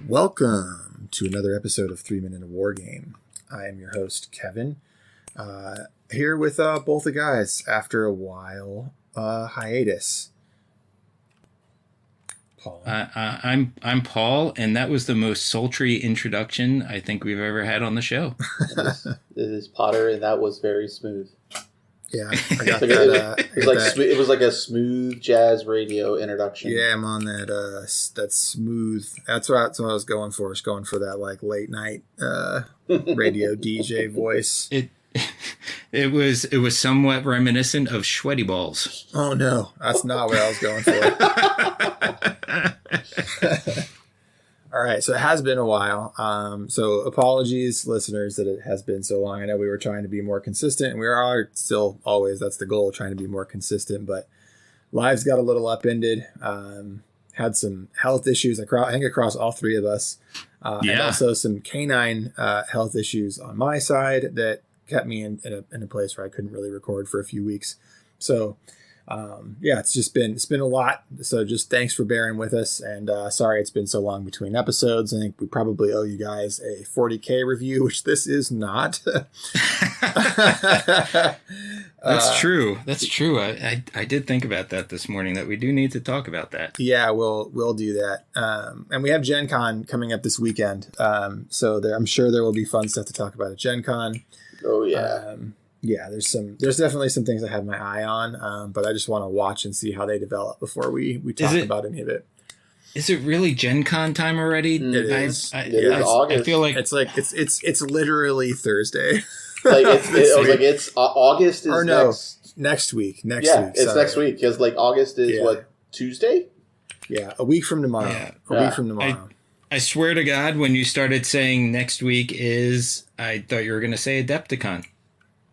Welcome to another episode of 3 Minute War Game. I am your host, Kevin, here with both the guys after a while hiatus. Paul. I'm Paul, and that was the most sultry introduction I think we've ever had on the show. It is Potter, and that was very smooth. Yeah, I got that. It was like a smooth jazz radio introduction. Yeah, I'm on that that smooth. That's what I was going for. I was going for that like late night radio DJ voice. It was somewhat reminiscent of Sweaty Balls. Oh no, that's not what I was going for. All right, so it has been a while. So apologies, listeners, that it has been so long. I know we were trying to be more consistent, and we are still always, that's the goal, trying to be more consistent, but lives got a little upended. Had some health issues, I think across all three of us. And also some canine health issues on my side that kept me in a place where I couldn't really record for a few weeks. So it's been a lot. So just thanks for bearing with us, and sorry it's been so long between episodes. I think we probably owe you guys a 40K review, which this is not. That's true. I did think about that this morning, that we do need to talk about that. Yeah, we'll do that. And we have Gen Con coming up this weekend. So I'm sure there will be fun stuff to talk about at Gen Con. Oh yeah. There's definitely some things I have my eye on, but I just want to watch and see how they develop before we talk about any of it. Is it really Gen Con time already? It is. It is August. I feel like it's literally Thursday. It's August is next week. Next week. It's next week because August is what, Tuesday? Yeah, a week from tomorrow. Yeah. A week from tomorrow. I swear to God, when you started saying next week is, I thought you were going to say Adepticon.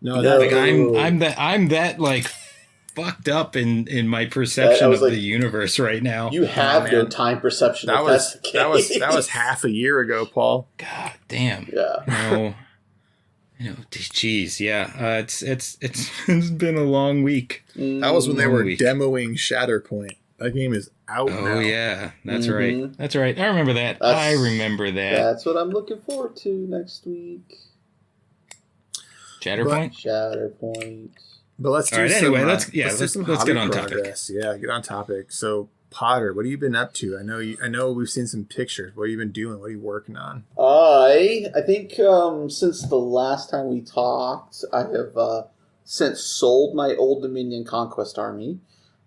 No, I'm that like fucked up in my perception of the universe right now. You have good time perception. That was half a year ago, Paul. God damn. Yeah. Geez, yeah. It's been a long week. That was when they were demoing Shatterpoint. That game is out now. Oh yeah, that's right. That's right. I remember that. That's what I'm looking forward to next week. Shatterpoint. But let's do let's get on topic. Yeah, get on topic. So Potter, what have you been up to? I know we've seen some pictures. What have you been doing? What are you working on? I think since the last time we talked, I have since sold my Old Dominion Conquest army.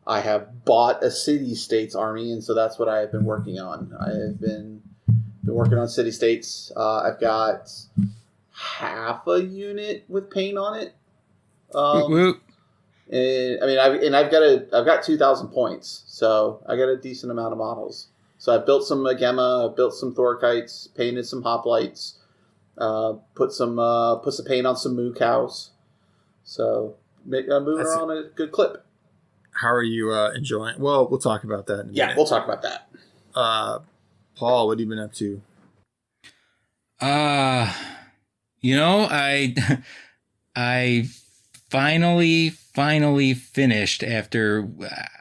I have bought a city-states army, and so that's what I have been working on. I have been working on city-states. I've got half a unit with paint on it. I've got 2,000 points, so I got a decent amount of models. So I built some Gemma, I built some Thorkites, painted some hoplites, put some paint on some moo cows. So moving on a good clip. How are you enjoying? Well, we'll talk about that in a minute. We'll talk about that. Paul, what have you been up to? I finally finished after,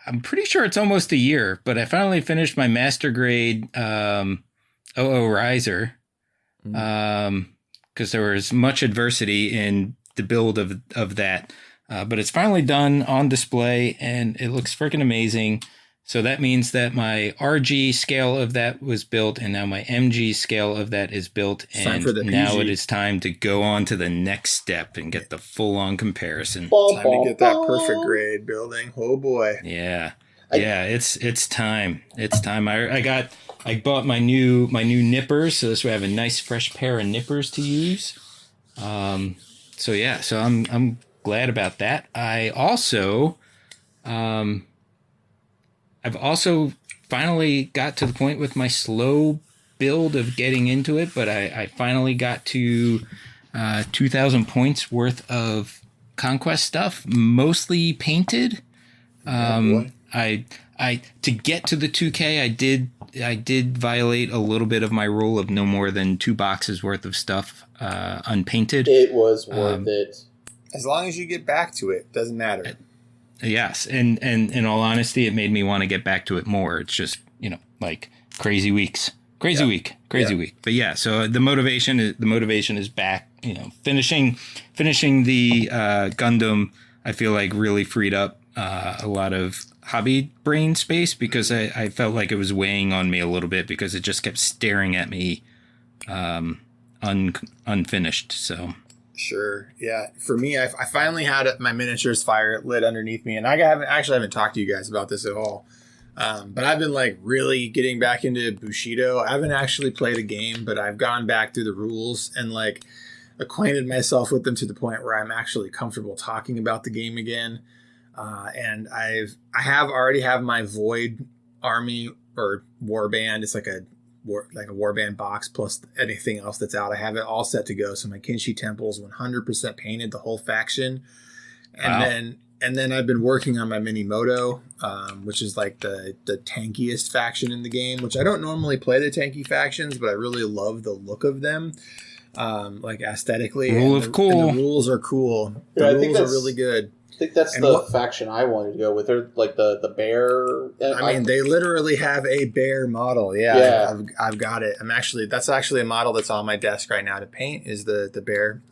I'm pretty sure it's almost a year, but I finally finished my master grade OO Riser because there was much adversity in the build of that. But it's finally done on display, and it looks freaking amazing. So that means that my RG scale of that was built, and now my MG scale of that is built. And now it is time to go on to the next step and get the full-on comparison. Time to get that perfect grade building. Oh boy. Yeah. It's time. It's time. I bought my new nippers, so this way I have a nice fresh pair of nippers to use. So I'm glad about that. I've also finally got to the point with my slow build of getting into it, but I finally got to 2,000 points worth of Conquest stuff, mostly painted. I to get to the 2K, I did violate a little bit of my rule of no more than 2 boxes worth of stuff unpainted. It was worth it. As long as you get back to it, doesn't matter. Yes, and in all honesty, it made me want to get back to it more. It's just, like crazy weeks. Crazy week. But yeah, so the motivation is back. You know, finishing the Gundam, I feel like really freed up a lot of hobby brain space, because I felt like it was weighing on me a little bit because it just kept staring at me unfinished. So sure, yeah. For me, I finally had my miniatures fire lit underneath me, and I haven't talked to you guys about this at all. But I've been like really getting back into Bushido. I haven't actually played a game, but I've gone back through the rules and like acquainted myself with them to the point where I'm actually comfortable talking about the game again. And I already have my Void army or warband. It's like a warband box plus anything else that's out. I have it all set to go. So my Kinshi Temple is 100% painted, the whole faction. And then I've been working on my Minimoto, which is like the tankiest faction in the game, which I don't normally play the tanky factions, but I really love the look of them, like aesthetically. And the rules are cool. The rules are really good. I think that's faction I wanted to go with. They're like the bear. I mean, they literally have a bear model. Yeah. I've got it. That's actually a model that's on my desk right now to paint, is the bear.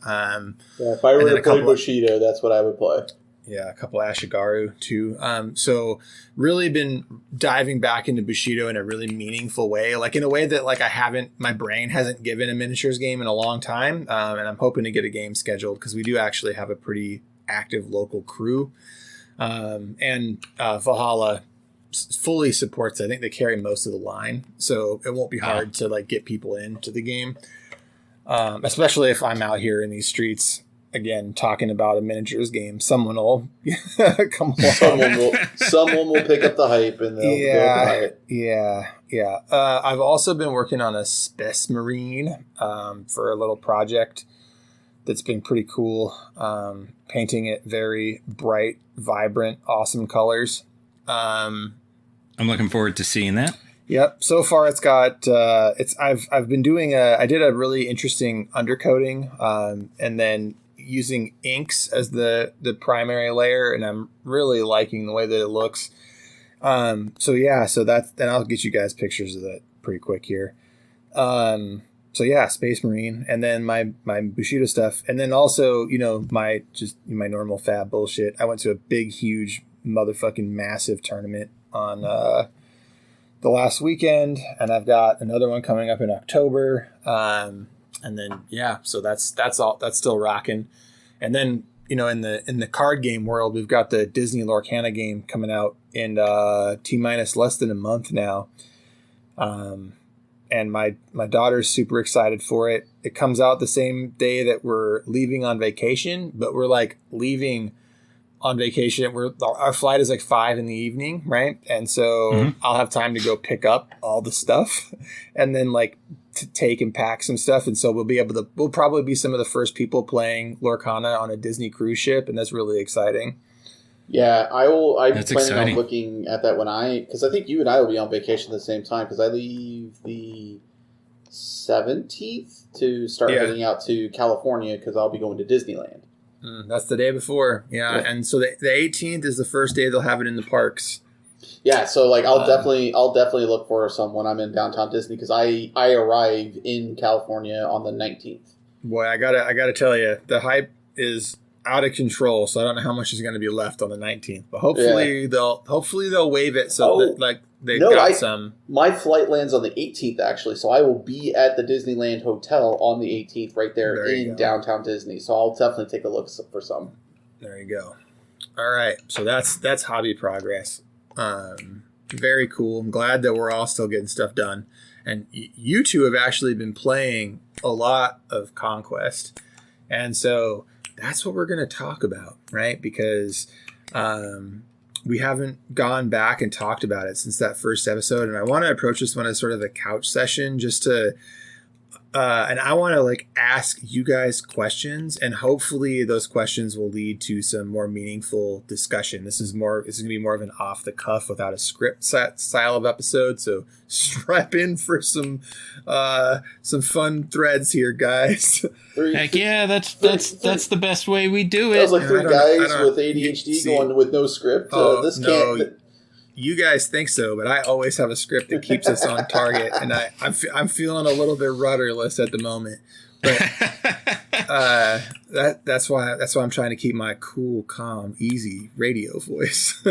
If I were to play Bushido, that's what I would play. Yeah, a couple Ashigaru too. So really been diving back into Bushido in a really meaningful way, like in a way that like my brain hasn't given a miniatures game in a long time. And I'm hoping to get a game scheduled because we do actually have a pretty active local crew. And Valhalla fully supports. I think they carry most of the line, so it won't be hard to like get people into the game. Especially if I'm out here in these streets again talking about a miniatures game, someone will come along. Someone will pick up the hype and they'll go buy it. Yeah. I've also been working on a Space Marine for a little project that's been pretty cool. Painting it very bright, vibrant, awesome colors. I'm looking forward to seeing that. Yep. So far it's got, I've been doing I did a really interesting undercoating, and then using inks as the primary layer, and I'm really liking the way that it looks. So then I'll get you guys pictures of that pretty quick here. So yeah, Space Marine, and then my Bushido stuff, and then also, my normal fab bullshit. I went to a big, huge, motherfucking massive tournament on the last weekend, and I've got another one coming up in October. And then so that's still rocking. And then in the card game world, we've got the Disney Lorcana game coming out in T-minus less than a month now. And my daughter's super excited for it. It comes out the same day that we're leaving on vacation, but we're like leaving on vacation. Our flight is like 5 p.m, right? And so I'll have time to go pick up all the stuff and then like to take and pack some stuff. And so we'll probably be some of the first people playing Lorcana on a Disney cruise ship, and that's really exciting. Yeah, I'm planning on looking at that because I think you and I will be on vacation at the same time, because I leave the 17th to start heading out to California because I'll be going to Disneyland. That's the day before. Yeah. And so the 18th is the first day they'll have it in the parks. Yeah, so like I'll definitely look for some when I'm in downtown Disney, because I arrive in California on the 19th. Boy, I gotta tell you, the hype is out of control, so I don't know how much is going to be left on the 19th, but hopefully they'll waive it so that like some. My flight lands on the 18th actually, so I will be at the Disneyland Hotel on the 18th right there in downtown Disney. So I'll definitely take a look for some. There you go. All right, so that's hobby progress. Very cool. I'm glad that we're all still getting stuff done, and you two have actually been playing a lot of Conquest, and so that's what we're going to talk about, right? Because we haven't gone back and talked about it since that first episode. And I want to approach this one as sort of a couch session just to, and I want to like ask you guys questions, and hopefully those questions will lead to some more meaningful discussion. This is going to be more of an off the cuff without a script style of episode. So strap in for some fun threads here, guys. Heck yeah, that's the best way we do it. That was like three guys with ADHD going with no script. you guys think so, but I always have a script that keeps us on target, and I'm feeling a little bit rudderless at the moment. But that's why I'm trying to keep my cool, calm, easy radio voice.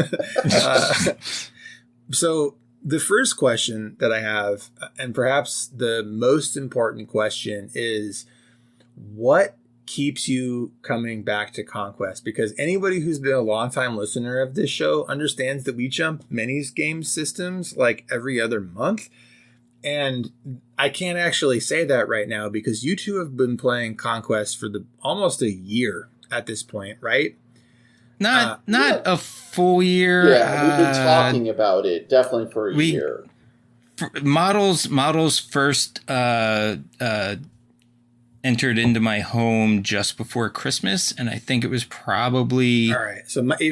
So the first question that I have, and perhaps the most important question, is what keeps you coming back to Conquest? Because anybody who's been a longtime listener of this show understands that we jump minis game systems like every other month. And I can't actually say that right now because you two have been playing Conquest for almost a year at this point, right? Not a full year. Yeah, we've been talking about it definitely for a year. Models first entered into my home just before Christmas, and I think it was probably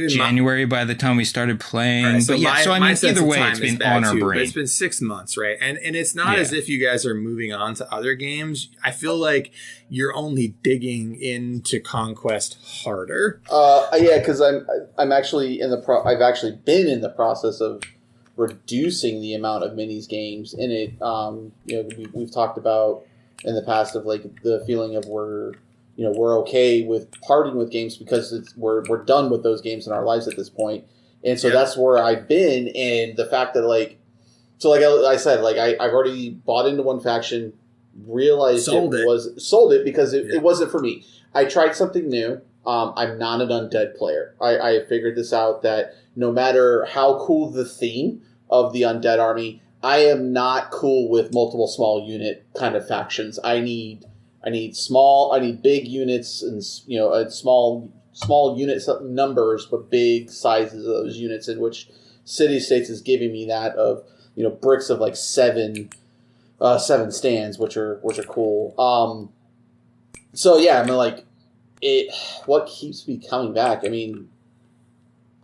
January by the time we started playing. Right, so either way, it's been on our brain. It's been 6 months, right? And it's not as if you guys are moving on to other games. I feel like you're only digging into Conquest harder. Because I'm actually I've actually been in the process of reducing the amount of minis games in it. We've talked about in the past of like the feeling of we're okay with parting with games because we're done with those games in our lives at this point. And so that's where I've been. And the fact that like I said, like I've already bought into one faction, realized sold it because it wasn't for me. I tried something new. I'm not an undead player. I figured this out that no matter how cool the theme of the undead army, I am not cool with multiple small unit kind of factions. I need big units and small unit numbers, but big sizes of those units. In which City States is giving me that of bricks of like seven stands, which are cool. So yeah, I mean like it. What keeps me coming back? I mean,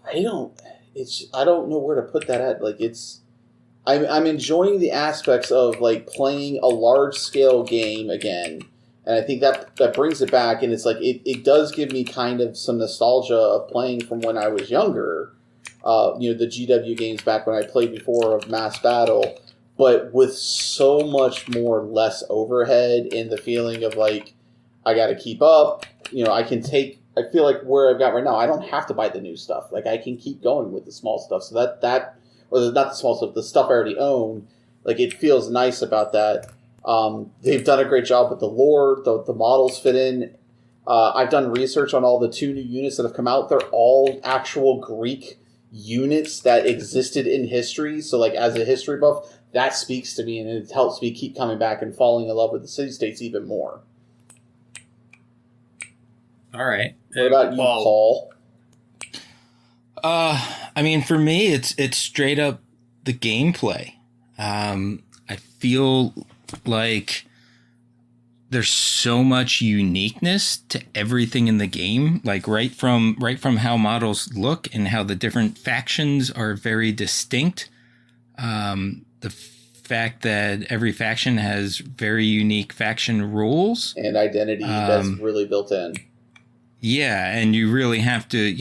I don't know where to put that at. Like I'm enjoying the aspects of like playing a large scale game again, and I think that brings it back. And it's like it does give me kind of some nostalgia of playing from when I was younger. The GW games back when I played before of Mass Battle, but with so much more less overhead and the feeling of like I got to keep up. I feel like where I've got right now, I don't have to buy the new stuff. Like I can keep going with the small stuff. So not the small stuff, the stuff I already own. Like it feels nice about that. They've done a great job with the lore. The models fit in. I've done research on all the 2 new units that have come out. They're all actual Greek units that existed in history. So like as a history buff, that speaks to me and it helps me keep coming back and falling in love with the city-states even more. All right. What about you, Paul? I mean, for me, it's straight up the gameplay. I feel like there's so much uniqueness to everything in the game. Like right from how models look and how the different factions are very distinct. The fact that every faction has very unique faction rules and identity that's really built in. Yeah, and you really have to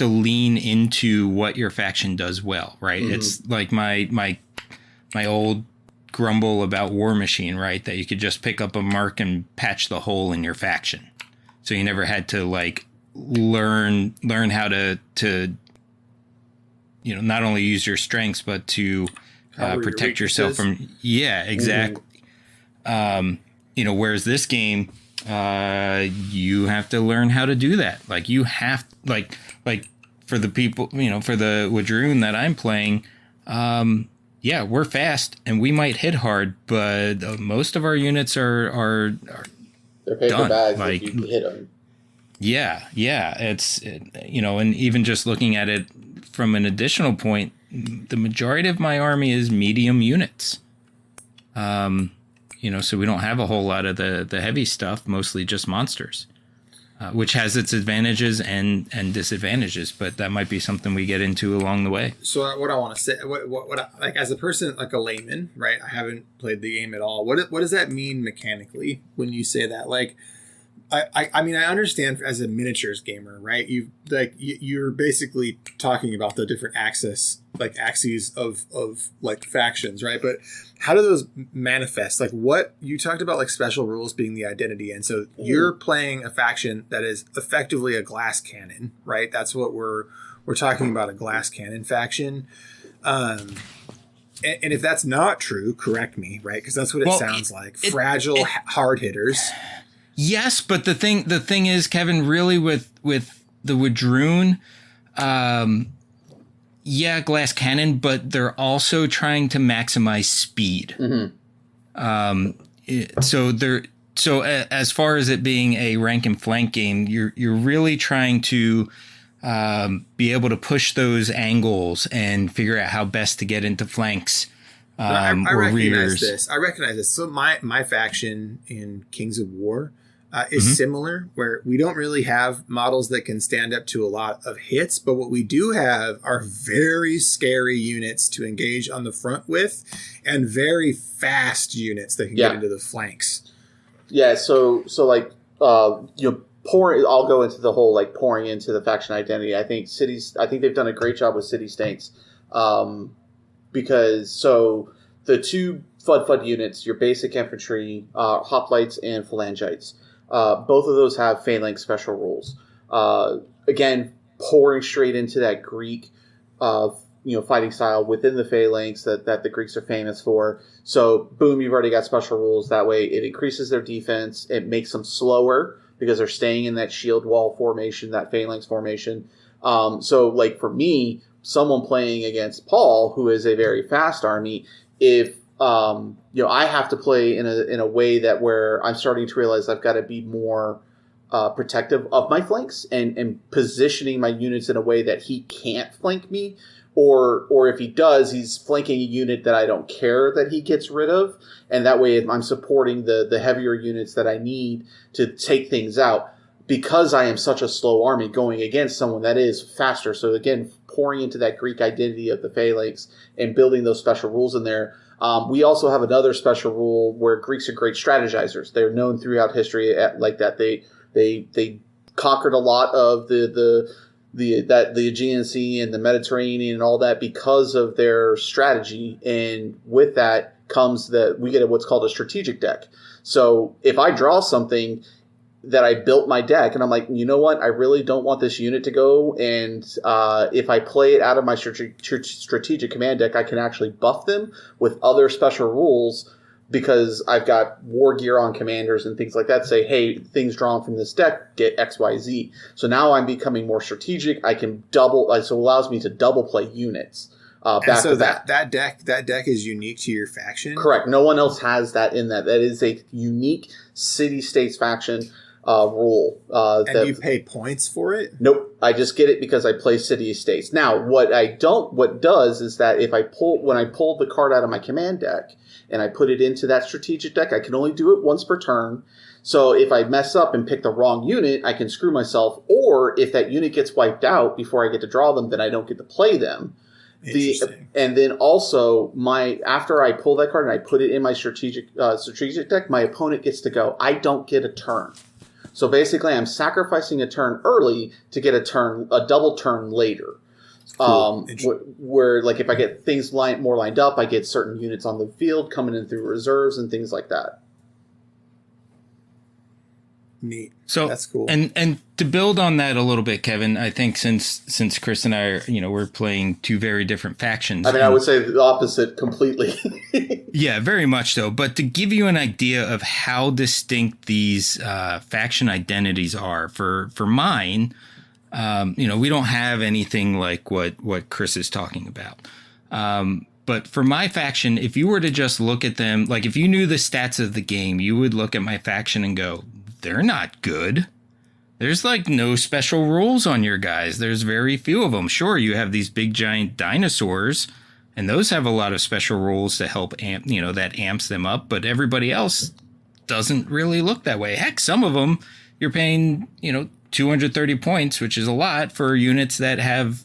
lean into what your faction does well, right? Mm-hmm. It's like my old grumble about War Machine, right? That you could just pick up a mark and patch the hole in your faction. So you never had to like learn how to not only use your strengths but to protect yourself from exactly. Mm-hmm. Whereas this game you have to learn how to do that. Like you have like for the people, for the Wadroon that I'm playing, we're fast and we might hit hard, but most of our units are they're paper done. Bags like if you hit them. Yeah, and even just looking at it from an additional point, the majority of my army is medium units. So we don't have a whole lot of the heavy stuff, mostly just monsters, which has its advantages and disadvantages, but that might be something we get into along the way. So what I want to say, like as a person, like a layman, right? I haven't played the game at all. What does that mean mechanically when you say that? Like, I mean, I understand as a miniatures gamer, right? You're basically talking about the different axes of like factions, right? But how do those manifest? Like what you talked about, like special rules being the identity, and so you're playing a faction that is effectively a glass cannon, right? That's what we're talking about, a glass cannon faction. And if that's not true, correct me, right? Because that's what it sounds like. Fragile, hard hitters. Yes, but the thing is, Kevin, really with the Wadroon, glass cannon, but they're also trying to maximize speed. So as far as it being a rank and flank game, you're really trying to be able to push those angles and figure out how best to get into flanks. I or recognize rears. this. I recognize this. So my faction in Kings of War is similar, where we don't really have models that can stand up to a lot of hits, but what we do have are very scary units to engage on the front with, and very fast units that can get into the flanks. Yeah. So like I'll go into the whole like pouring into the faction identity. I think they've done a great job with city states, because the two FUD units, your basic infantry, hoplites and phalangites. Both of those have phalanx special rules. Again, pouring straight into that Greek, fighting style within the phalanx that the Greeks are famous for. So, boom, you've already got special rules. That way, it increases their defense. It makes them slower because they're staying in that shield wall formation, that phalanx formation. So, like for me, someone playing against Paul, who is a very fast army, if I have to play in a way that where I'm starting to realize I've got to be more protective of my flanks and positioning my units in a way that he can't flank me, or if he does, he's flanking a unit that I don't care that he gets rid of, and that way I'm supporting the heavier units that I need to take things out, because I am such a slow army going against someone that is faster. So again, pouring into that Greek identity of the phalanx and building those special rules in there. We also have another special rule where Greeks are great strategizers. They're known throughout history like that. They conquered a lot of the Aegean Sea and the Mediterranean and all that because of their strategy. And with that comes we get what's called a strategic deck. So if I draw something that I built my deck and I'm like, you know what, I really don't want this unit to go, and if I play it out of my strategic command deck, I can actually buff them with other special rules because I've got war gear on commanders and things like that. Say, hey, things drawn from this deck get XYZ. So now I'm becoming more strategic. I can so it allows me to double play units. Back to that deck is unique to your faction? Correct. No one else has that in that. That is a unique city-states faction rule. And you pay points for it? Nope. I just get it because I play city-states. Now, what does is that when I pull the card out of my command deck and I put it into that strategic deck, I can only do it once per turn. So if I mess up and pick the wrong unit, I can screw myself. Or if that unit gets wiped out before I get to draw them, then I don't get to play them. And then also after I pull that card and I put it in my strategic deck, my opponent gets to go. I don't get a turn. So basically, I'm sacrificing a turn early to get a double turn later. Cool. Where like if I get things more lined up, I get certain units on the field coming in through reserves and things like that. Neat. So that's cool. And to build on that a little bit, Kevin, I think since Chris and I are, we're playing two very different factions. I mean, I would say the opposite completely. Yeah, very much so. But to give you an idea of how distinct these faction identities are, for mine, we don't have anything like what Chris is talking about. But for my faction, if you were to just look at them, like if you knew the stats of the game, you would look at my faction and go, they're not good. There's like no special rules on your guys. There's very few of them. Sure, you have these big giant dinosaurs, and those have a lot of special rules to help that amps them up. But everybody else doesn't really look that way. Heck, some of them you're paying 230 points, which is a lot for units that have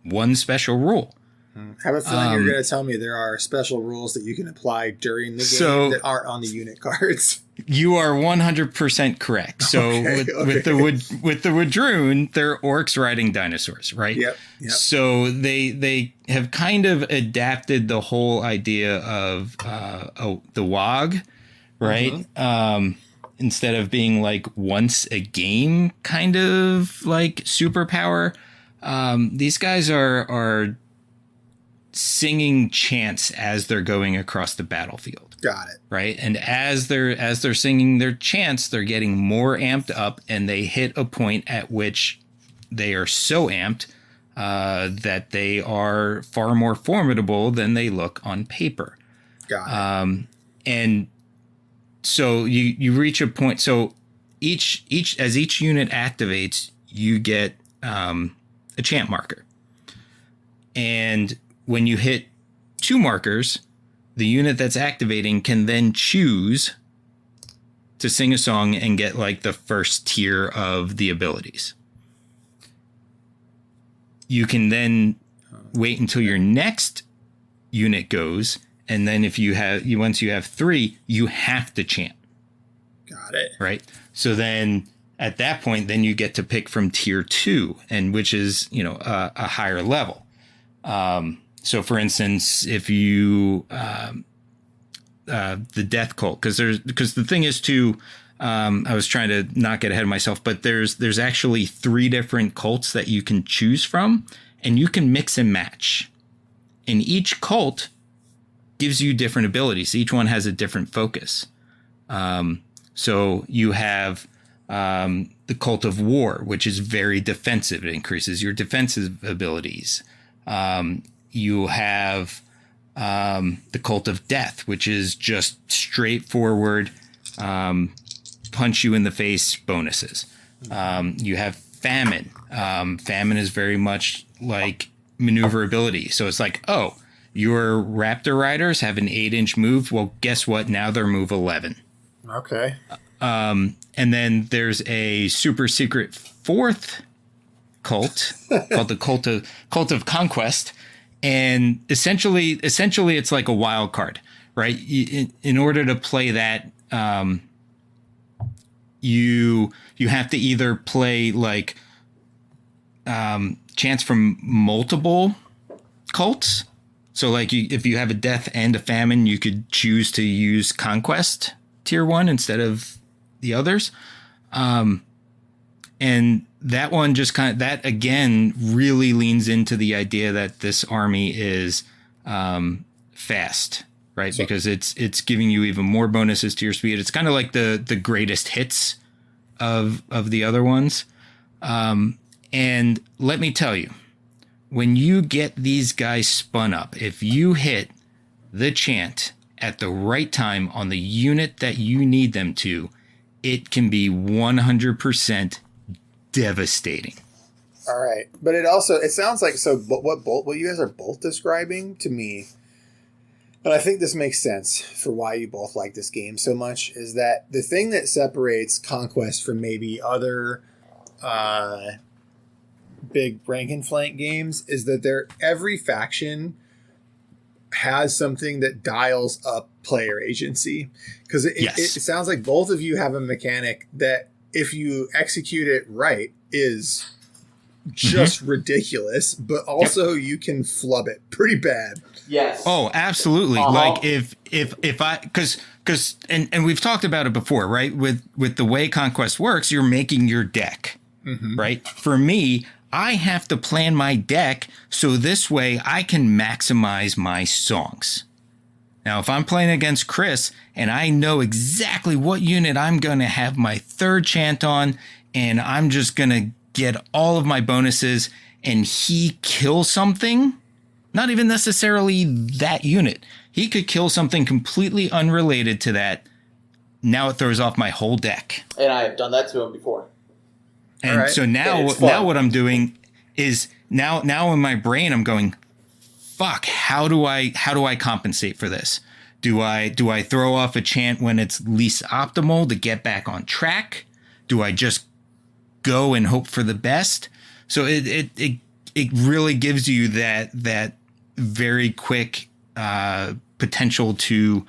one special rule. I have a feeling you're going to tell me there are special rules that you can apply during the game that aren't on the unit cards. You are 100% correct. So with the Wadroon, they're orcs riding dinosaurs, right? Yep. So they have kind of adapted the whole idea of the Wog, right? Instead of being like once a game kind of like superpower, these guys are singing chants as they're going across the battlefield. Got it. Right. And as they're singing their chants, they're getting more amped up, and they hit a point at which they are so amped that they are far more formidable than they look on paper. Got it. And so you reach a point. So each unit activates, you get a chant marker. And when you hit 2 markers, the unit that's activating can then choose to sing a song and get like the first tier of the abilities. You can then wait until your next unit goes, and then once you have 3, you have to chant. Got it. Right. So then at that point, then you get to pick from tier 2, and which is, a higher level. So, for instance, if you the death cult, because the thing is too, I was trying to not get ahead of myself, but there's actually 3 different cults that you can choose from, and you can mix and match. And each cult gives you different abilities. Each one has a different focus. So you have the cult of war, which is very defensive. It increases your defensive abilities. You have the cult of death, which is just straightforward, punch you in the face bonuses. You have famine. Famine is very much like maneuverability. So it's like, oh, your raptor riders have an 8-inch move. Well, guess what? Now they're move 11. Okay. And then there's a super secret 4th cult called the cult of Conquest. And essentially it's like a wild card, right? In order to play that, you have to either play like chants from multiple cults. So like if you have a death and a famine, you could choose to use Conquest tier 1 instead of the others. And that one just that again really leans into the idea that this army is fast, right? So, because it's giving you even more bonuses to your speed. It's kind of like the greatest hits of the other ones. And let me tell you, when you get these guys spun up, if you hit the chant at the right time on the unit that you need them to, it can be 100% devastating. All right. But it sounds like, so what you guys are both describing to me, and I think this makes sense for why you both like this game so much, is that the thing that separates Conquest from maybe other big rank and flank games is that every faction has something that dials up player agency. Because it sounds like both of you have a mechanic that, if you execute it right, is just ridiculous, but also you can flub it pretty bad. Yes. Oh, absolutely. Like if I, because and we've talked about it before, right? With the way Conquest works, you're making your deck, right? For me, I have to plan my deck so this way I can maximize my songs. Now, if I'm playing against Chris and I know exactly what unit I'm going to have my 3rd chant on, and I'm just going to get all of my bonuses, and he kills something, not even necessarily that unit. He could kill something completely unrelated to that. Now it throws off my whole deck. And I have done that to him before. And so now what I'm doing is now in my brain, I'm going, fuck, how do I compensate for this? Do I throw off a chant when it's least optimal to get back on track? Do I just go and hope for the best? So it really gives you that very quick potential to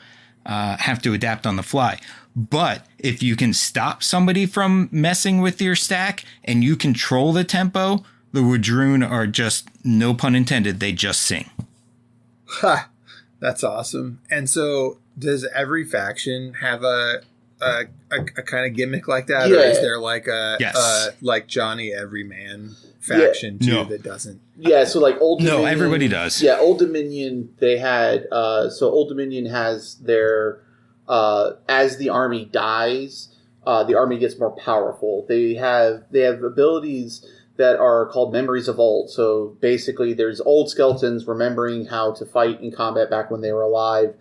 have to adapt on the fly. But if you can stop somebody from messing with your stack and you control the tempo, the Wadroon are just, no pun intended, they just sing. Ha! That's awesome. And so, does every faction have a kind of gimmick like that, or is there like like Johnny Everyman faction too that doesn't? Yeah, so like Old Dominion, everybody does. Yeah, Old Dominion, they had so Old Dominion has their as the army dies, the army gets more powerful. They have abilities that are called Memories of Old. So basically, there's old skeletons remembering how to fight in combat back when they were alive,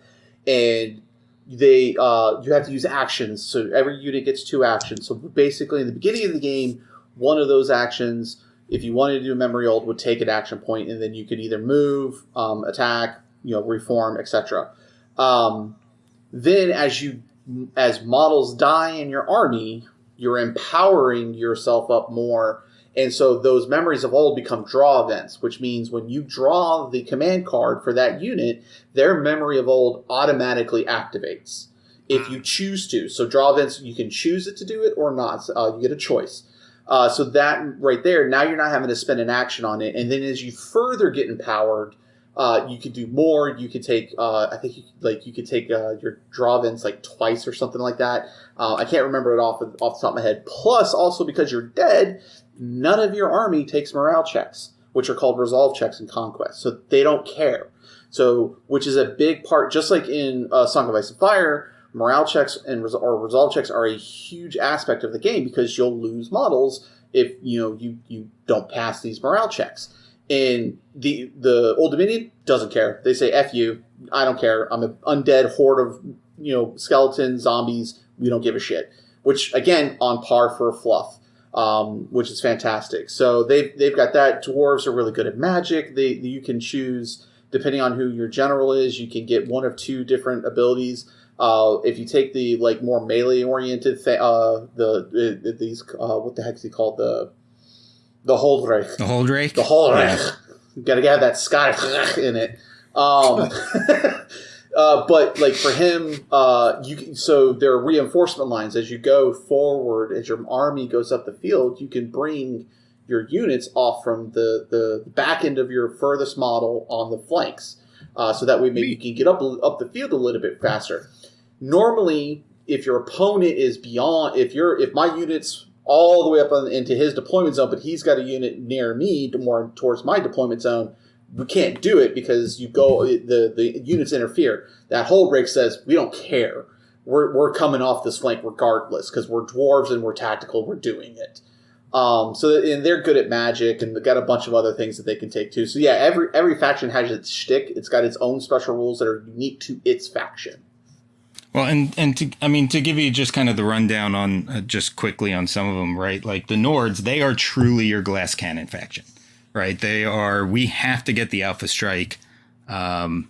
and they you have to use actions. So every unit gets 2 actions. So basically, in the beginning of the game, one of those actions, if you wanted to do a Memory Old, would take an action point, and then you could either move, attack, reform, etc. Then as models die in your army, you're empowering yourself up more. And so those Memories of Old become draw events, which means when you draw the command card for that unit, their Memory of Old automatically activates if you choose to. So draw events, you can choose it to do it or not. You get a choice. So that right there, now you're not having to spend an action on it. And then as you further get empowered, you could do more. You could take, I think you could take your draw events like twice or something like that. I can't remember it off the top of my head. Plus, also because you're dead, none of your army takes morale checks, which are called resolve checks in Conquest. So they don't care. So, which is a big part, just like in Song of Ice and Fire, morale checks or resolve checks are a huge aspect of the game because you'll lose models if you don't pass these morale checks. And the Old Dominion doesn't care. They say, F you, I don't care. I'm an undead horde of skeletons, zombies. We don't give a shit. Which, again, on par for fluff. Which is fantastic. So they've got that. Dwarves are really good at magic. You can choose, depending on who your general is, you can get one of 2 different abilities. If you take the more melee oriented what the heck is he called, the Holdreich. The Holdreich? The Holdreich. Yeah. You gotta have that Scottish in it. But for him, so there are reinforcement lines as you go forward. As your army goes up the field, you can bring your units off from the back end of your furthest model on the flanks, so that way maybe you can get up the field a little bit faster. Normally, if your opponent is beyond, if my unit's all the way up into his deployment zone, but he's got a unit near me, more towards my deployment zone, we can't do it because the units interfere. That whole break says, we don't care. We're coming off this flank regardless because we're dwarves and we're tactical. We're doing it. And they're good at magic and they've got a bunch of other things that they can take too. So yeah, every faction has its shtick. It's got its own special rules that are unique to its faction. Well, and to give you just kind of the rundown on just quickly on some of them, right? Like the Nords, they are truly your glass cannon faction, right? We have to get the Alpha Strike, and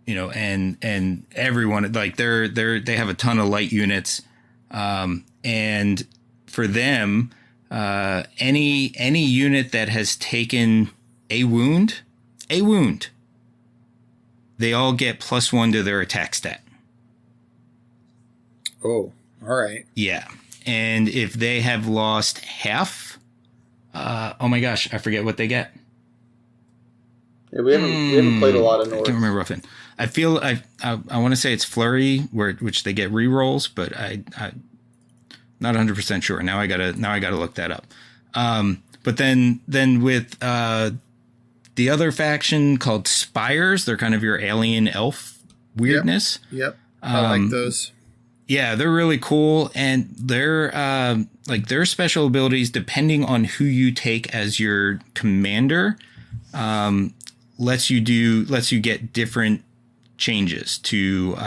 everyone, like they have a ton of light units, and for them, any unit that has taken a wound, they all get +1 to their attack stat. Oh, all right. Yeah. And if they have lost half, oh my gosh, I forget what they get. Yeah, we haven't played a lot of Nords. I can't remember often. I feel I want to say it's Flurry, which they get rerolls, but I'm not 100% sure. Now I gotta look that up. But then with the other faction called Spires, they're kind of your alien elf weirdness. Yep. I like those. Yeah, they're really cool, and they're their special abilities, depending on who you take as your commander, lets you get different changes to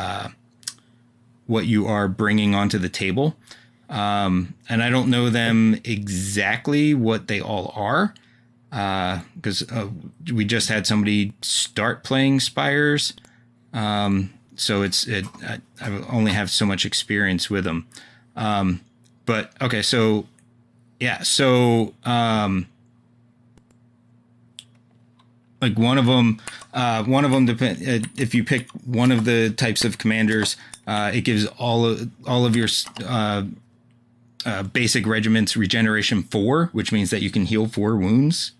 what you are bringing onto the table. And I don't know them exactly what they all are, because we just had somebody start playing Spires. So I only have so much experience with them. But okay, so yeah, so one of them if you pick one of the types of commanders, It gives all of your basic regiments regeneration 4, which means that you can heal 4 wounds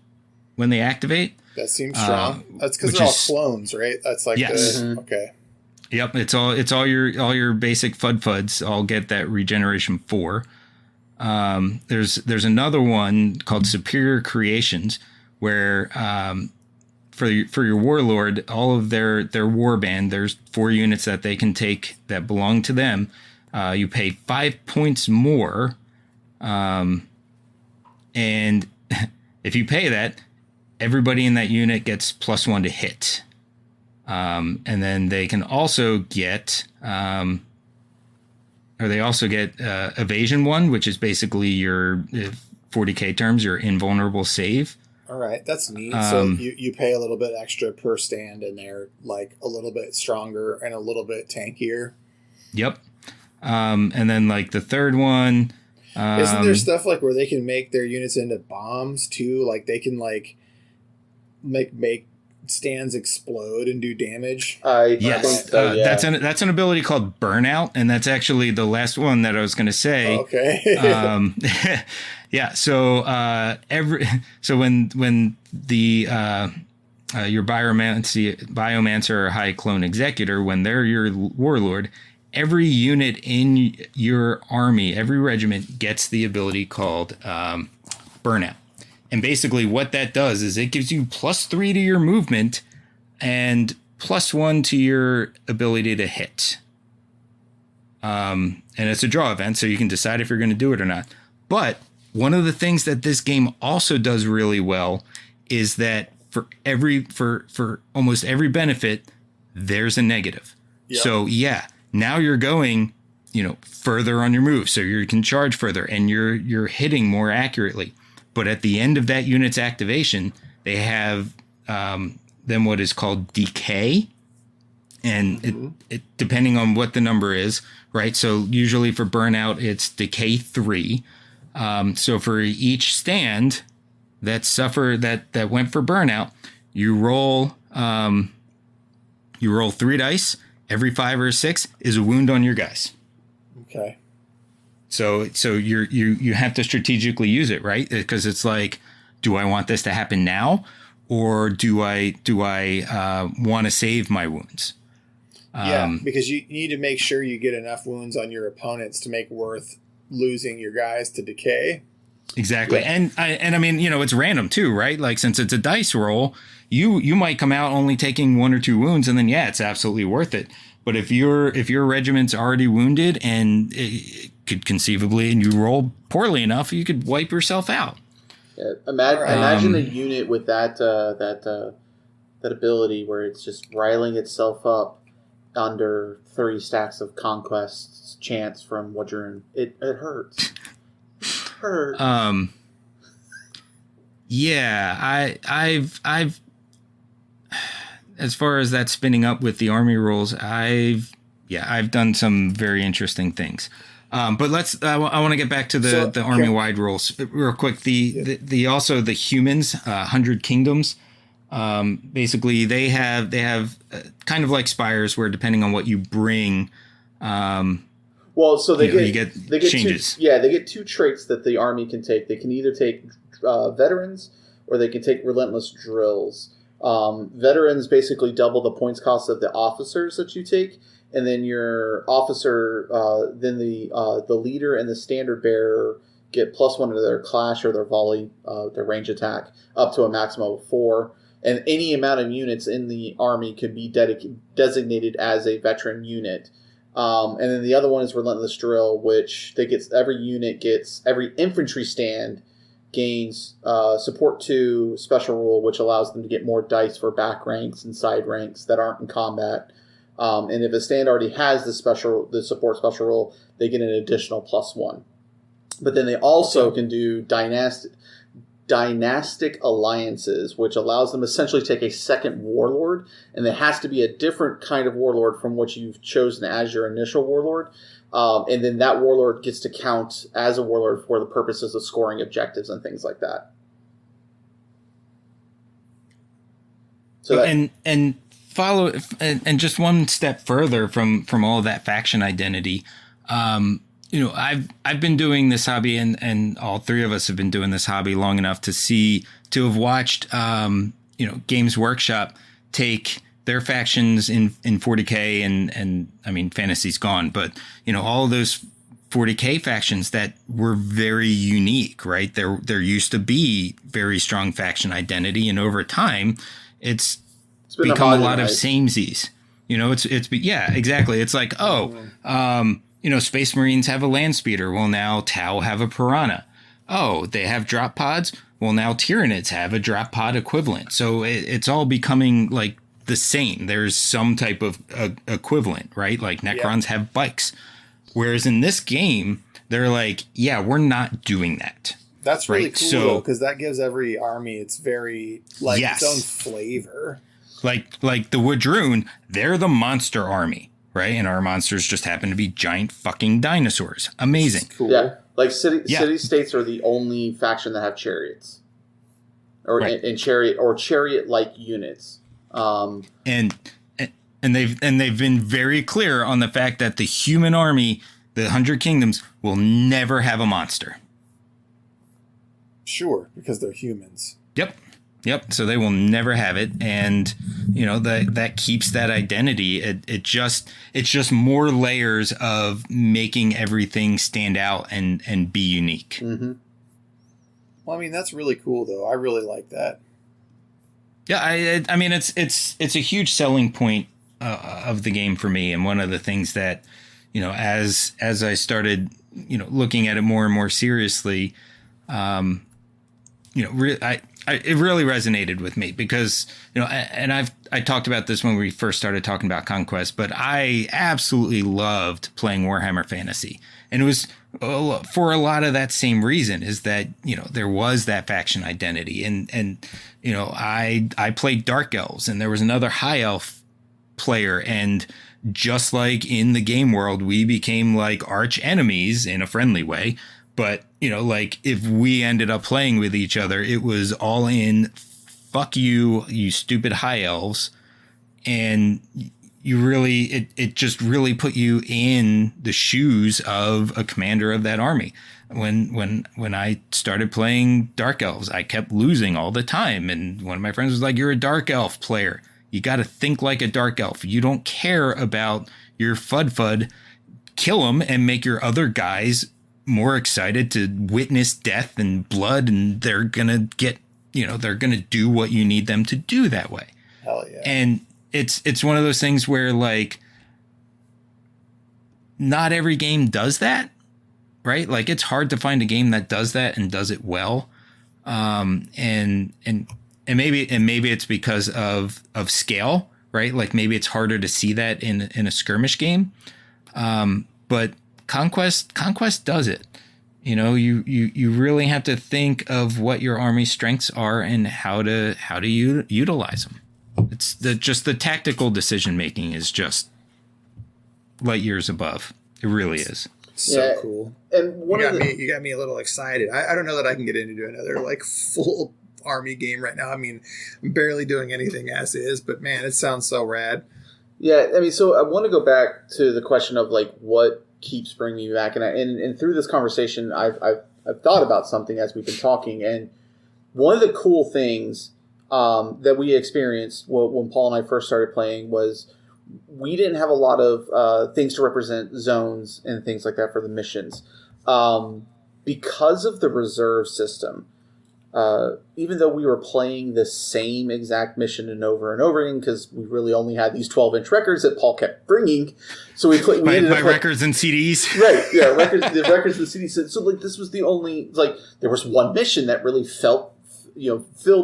when they activate. That seems strong. That's because they're all clones, right? That's like okay. Yep, it's all your basic fuds all get that regeneration 4. There's another one called Superior Creations where for your warlord, all of their war band, there's 4 units that they can take that belong to them. You pay 5 points more, and if you pay that, everybody in that unit gets +1 to hit. And then they can also get, evasion 1, which is basically your 40k terms, your invulnerable save. All right, that's neat. So you pay a little bit extra per stand, and they're like a little bit stronger and a little bit tankier. Yep. And then like the third one, isn't there stuff like where they can make their units into bombs too? Like they can like make stands explode and do damage. Yes, think so, yeah. That's an ability called Burnout, and that's actually the last one that I was going to say. Okay. Yeah. So when the your biomancer or high clone executor, when they're your warlord, every unit in your army, every regiment gets the ability called Burnout. And basically what that does is it gives you +3 to your movement and +1 to your ability to hit. And it's a draw event, so you can decide if you're going to do it or not. But one of the things that this game also does really well is that for almost every benefit, there's a negative. Yep. So yeah, now you're going, further on your move, so you can charge further and you're hitting more accurately. But at the end of that unit's activation, they have then what is called decay. And it depending on what the number is, right? So usually for Burnout, it's decay 3. So for each stand that went for Burnout, you roll 3 dice. Every 5 or 6 is a wound on your guys. Okay. So you have to strategically use it, right? Because it's like, do I want this to happen now, or do I want to save my wounds? Because you need to make sure you get enough wounds on your opponents to make worth losing your guys to decay. Exactly. Yeah. And I mean, it's random too, right? Like, since it's a dice roll, you might come out only taking 1 or 2 wounds, and then it's absolutely worth it. But if your regiment's already wounded and it could conceivably, and you roll poorly enough, you could wipe yourself out. Yeah, imagine a unit with that ability where it's just riling itself up under 3 stacks of Conquest's chance from Wadroon. It hurts. Hurt. Yeah, I've as far as that spinning up with the army rules, I've done some very interesting things. But I want to get back to the army wide rules real quick. The also the humans, 100 Kingdoms. Basically they have kind of like Spires, where depending on what you bring, so they get changes. They get 2 traits that the army can take. They can either take veterans, or they can take relentless drills. Veterans basically double the points cost of the officers that you take, and then your officer, then the leader and the standard bearer get +1 to their clash or their volley, their range attack, up to a maximum of 4. And any amount of units in the army can be designated as a veteran unit. And then the other one is Relentless Drill, which every infantry stand gains support 2 special rule, which allows them to get more dice for back ranks and side ranks that aren't in combat. And if a stand already has the support special rule, they get an additional +1. But then they also can do dynastic alliances, which allows them essentially to take a second warlord, and it has to be a different kind of warlord from what you've chosen as your initial warlord. And then that warlord gets to count as a warlord for the purposes of scoring objectives and things like that. And follow and just one step further from all that faction identity. I've been doing this hobby, and all three of us have been doing this hobby long enough to have watched Games Workshop take their factions in 40K and I mean fantasy's gone, but all of those 40K factions that were very unique, right? There used to be very strong faction identity, and over time it's become a lot of samesies. Yeah, exactly. It's like, Space Marines have a land speeder. Well, now Tau have a piranha. Oh, they have drop pods. Well, now Tyranids have a drop pod equivalent. So it's all becoming like the same. There's some type of equivalent, right? Like Necrons have bikes. Whereas in this game, they're like, yeah, we're not doing that. That's really cool, though, because that gives every army its very, its own flavor. Like the Woodrune, they're the monster army, right? And our monsters just happen to be giant fucking dinosaurs. Amazing. Cool. Yeah, like city-states are the only faction that have chariots. Or in chariot-like units. And they've been very clear on the fact that the human army, the 100 Kingdoms, will never have a monster. Sure, because they're humans. Yep. So they will never have it, and that keeps that identity. It's just more layers of making everything stand out and be unique. Mm-hmm. Well, I mean, that's really cool, though. I really like that. Yeah, I mean, it's a huge selling point of the game for me, and one of the things that as I started looking at it more and more seriously, it really resonated with me because and I talked about this when we first started talking about Conquest, but I absolutely loved playing Warhammer Fantasy, and it was for a lot of that same reason, is that there was that faction identity, and I played Dark Elves, and there was another High Elf player, and just like in the game world, we became like arch enemies in a friendly way. But if we ended up playing with each other, it was all in fuck you stupid High Elves, and it just really put you in the shoes of a commander of that army. When I started playing Dark Elves, I kept losing all the time. And one of my friends was like, "You're a Dark Elf player. You got to think like a Dark Elf. You don't care about your FUD. Kill them and make your other guys more excited to witness death and blood. And they're going to get, they're going to do what you need them to do that way." Hell yeah. And it's one of those things where not every game does that, right? Like it's hard to find a game that does that and does it well. And maybe it's because of scale, right? Like maybe it's harder to see that in a skirmish game. But Conquest does it. You really have to think of what your army's strengths are and how to utilize them. It's just the tactical decision making is just light years above. It really is. So cool. And you got me a little excited. I don't know that I can get into another full army game right now. I mean, I'm barely doing anything as is, but man, it sounds so rad. Yeah, I mean, so I want to go back to the question of what keeps bringing me back, and through this conversation, I've thought about something as we've been talking, and one of the cool things that we experienced when Paul and I first started playing was we didn't have a lot of things to represent zones and things like that for the missions. Because of the reserve system, even though we were playing the same exact mission and over again, because we really only had these 12-inch records that Paul kept bringing, so we ended up records and CDs, right? Yeah, records and CDs. So this was the only there was one mission that really filled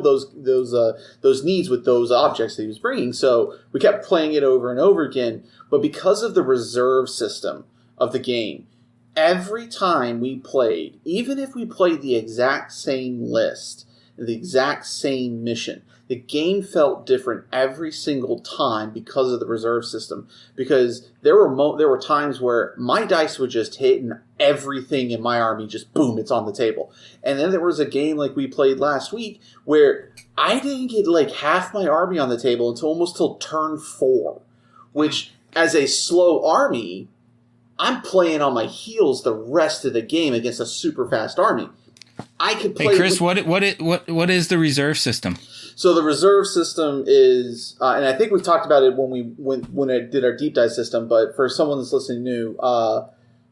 those needs with those objects that he was bringing. So we kept playing it over and over again. But because of the reserve system of the game, every time we played, even if we played the exact same list, the exact same mission. The game felt different every single time because of the reserve system. Because there were times where my dice would just hit and everything in my army just boom, it's on the table. And then there was a game like we played last week where I didn't get like half my army on the table until almost till turn 4, which as a slow army, I'm playing on my heels the rest of the game against a super fast army. I could play. Hey Chris, what is the reserve system? So the reserve system is, and I think we talked about it when I did our deep dive system. But for someone that's listening new,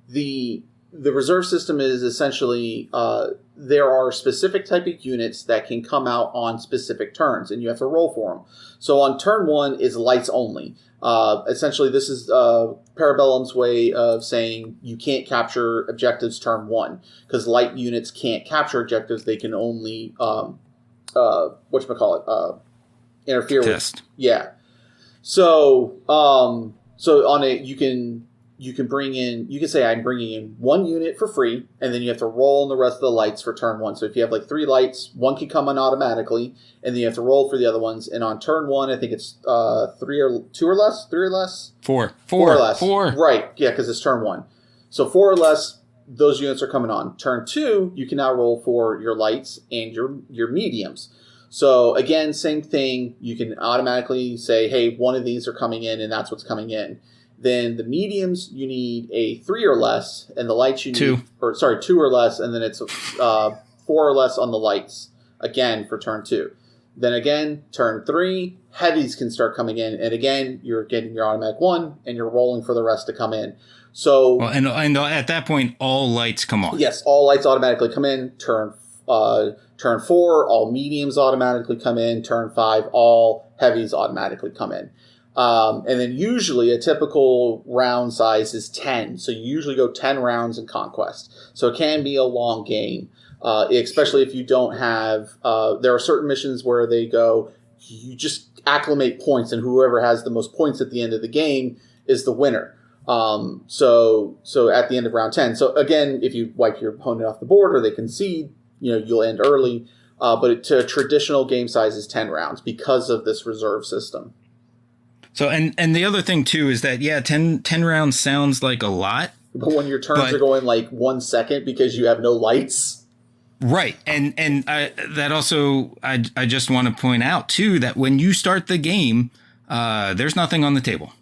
the reserve system is essentially there are specific type of units that can come out on specific turns, and you have to roll for them. So on turn 1 is lights only. Essentially, this is Parabellum's way of saying you can't capture objectives turn 1 because light units can't capture objectives. They can only interfere Test. with. Yeah. So on it you can bring in, you can say I'm bringing in 1 unit for free, and then you have to roll on the rest of the lights for turn 1. So if you have like 3 lights, 1 can come on automatically, and then you have to roll for the other ones. And on turn 1, I think it's 3 or 2 or less, 3 or less, 4 or less, 4. Right? Yeah, because it's turn 1. So 4 or less, those units are coming on. Turn 2, you can now roll for your lights and your mediums. So again, same thing. You can automatically say, hey, one of these are coming in, and that's what's coming in. Then the mediums, you need a 3 or less, and the lights you need 2 or less, and then it's 4 or less on the lights, again, for turn 2. Then again, turn 3, heavies can start coming in, and again, you're getting your automatic 1, and you're rolling for the rest to come in. So, well, and at that point, all lights come on. Yes, all lights automatically come in. Turn 4, all mediums automatically come in. Turn 5, all heavies automatically come in. And then usually a typical round size is 10. So you usually go 10 rounds in Conquest. So it can be a long game, especially if you don't have, there are certain missions where they go, you just acclimate points, and whoever has the most points at the end of the game is the winner. So at the end of round 10. So again, if you wipe your opponent off the board or they concede, you'll end early. But a traditional game size is 10 rounds because of this reserve system. So, and the other thing, too, is that, 10 rounds sounds like a lot. But when your turns are going like 1 second because you have no lights. Right. And that also, I just want to point out, too, that when you start the game, there's nothing on the table.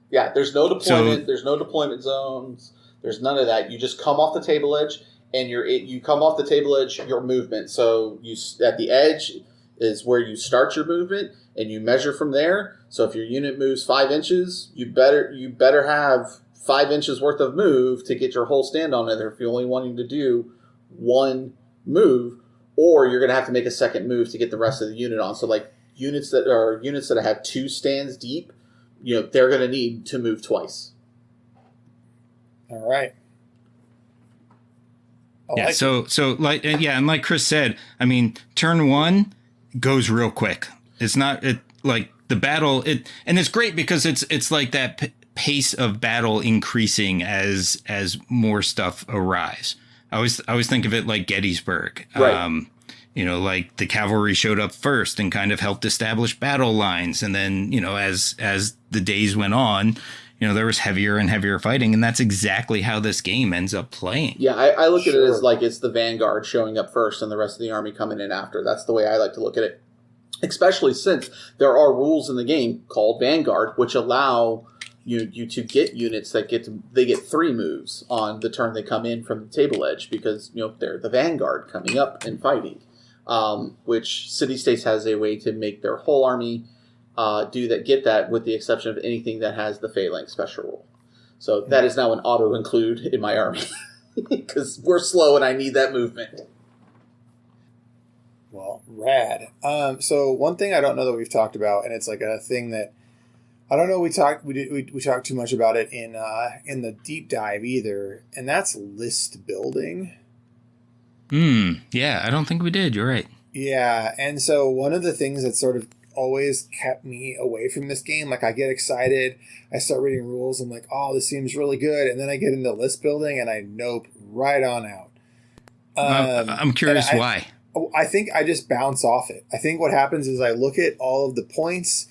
Yeah, there's no deployment. There's no deployment zones. There's none of that. You just come off the table edge, and you come off the table edge, your movement. So at the edge is where you start your movement, and you measure from there. So if your unit moves 5 inches, you better have 5 inches worth of move to get your whole stand on it. If you're only wanting to do 1 move, or you're going to have to make a second move to get the rest of the unit on. So like units that have 2 stands deep, they're going to need to move twice. All right. And like Chris said, I mean, turn 1 goes real quick. It's not like the battle. And it's great because it's like that pace of battle increasing as more stuff arrives. I always think of it like Gettysburg. Right. Like the cavalry showed up first and kind of helped establish battle lines, and then as the days went on, there was heavier and heavier fighting, and that's exactly how this game ends up playing. Yeah, I look at it as like it's the vanguard showing up first and the rest of the army coming in after. That's the way I like to look at it. Especially since there are rules in the game called Vanguard, which allow you to get units that get 3 moves on the turn they come in from the table edge because they're the vanguard coming up and fighting. Which City States has a way to make their whole army get that, with the exception of anything that has the Phalanx special rule. So that is now an auto include in my army because we're slow and I need that movement. Well, rad. So one thing I don't know that we've talked about, and it's like a thing that I don't know we talked too much about it in the deep dive either, and that's list building. Yeah, I don't think we did. You're right. Yeah, and so one of the things that sort of always kept me away from this game, like I get excited, I start reading rules, I'm like, oh, this seems really good, and then I get into list building and I nope right on out. I'm curious why. I think I just bounce off it. I think what happens is I look at all of the points.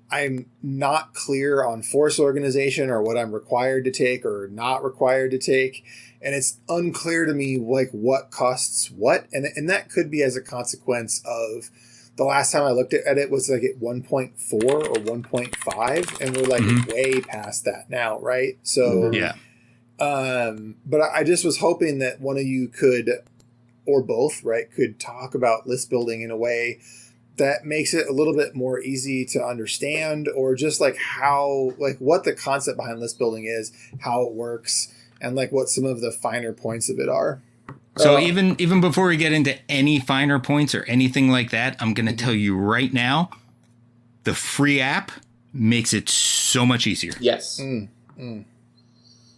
I'm not clear on force organization or what I'm required to take or not required to take. And it's unclear to me like what costs what. And that could be as a consequence of the last time I looked at it was like at 1.4 or 1.5. And we're like way past that now, right? So yeah. But I just was hoping that one of you could, or both, right, could talk about list building in a way that makes it a little bit more easy to understand, or just like how, like what the concept behind list building is, how it works, and like what some of the finer points of it are. So even before we get into any finer points or anything like that, I'm going to tell you right now, the free app makes it so much easier. Yes.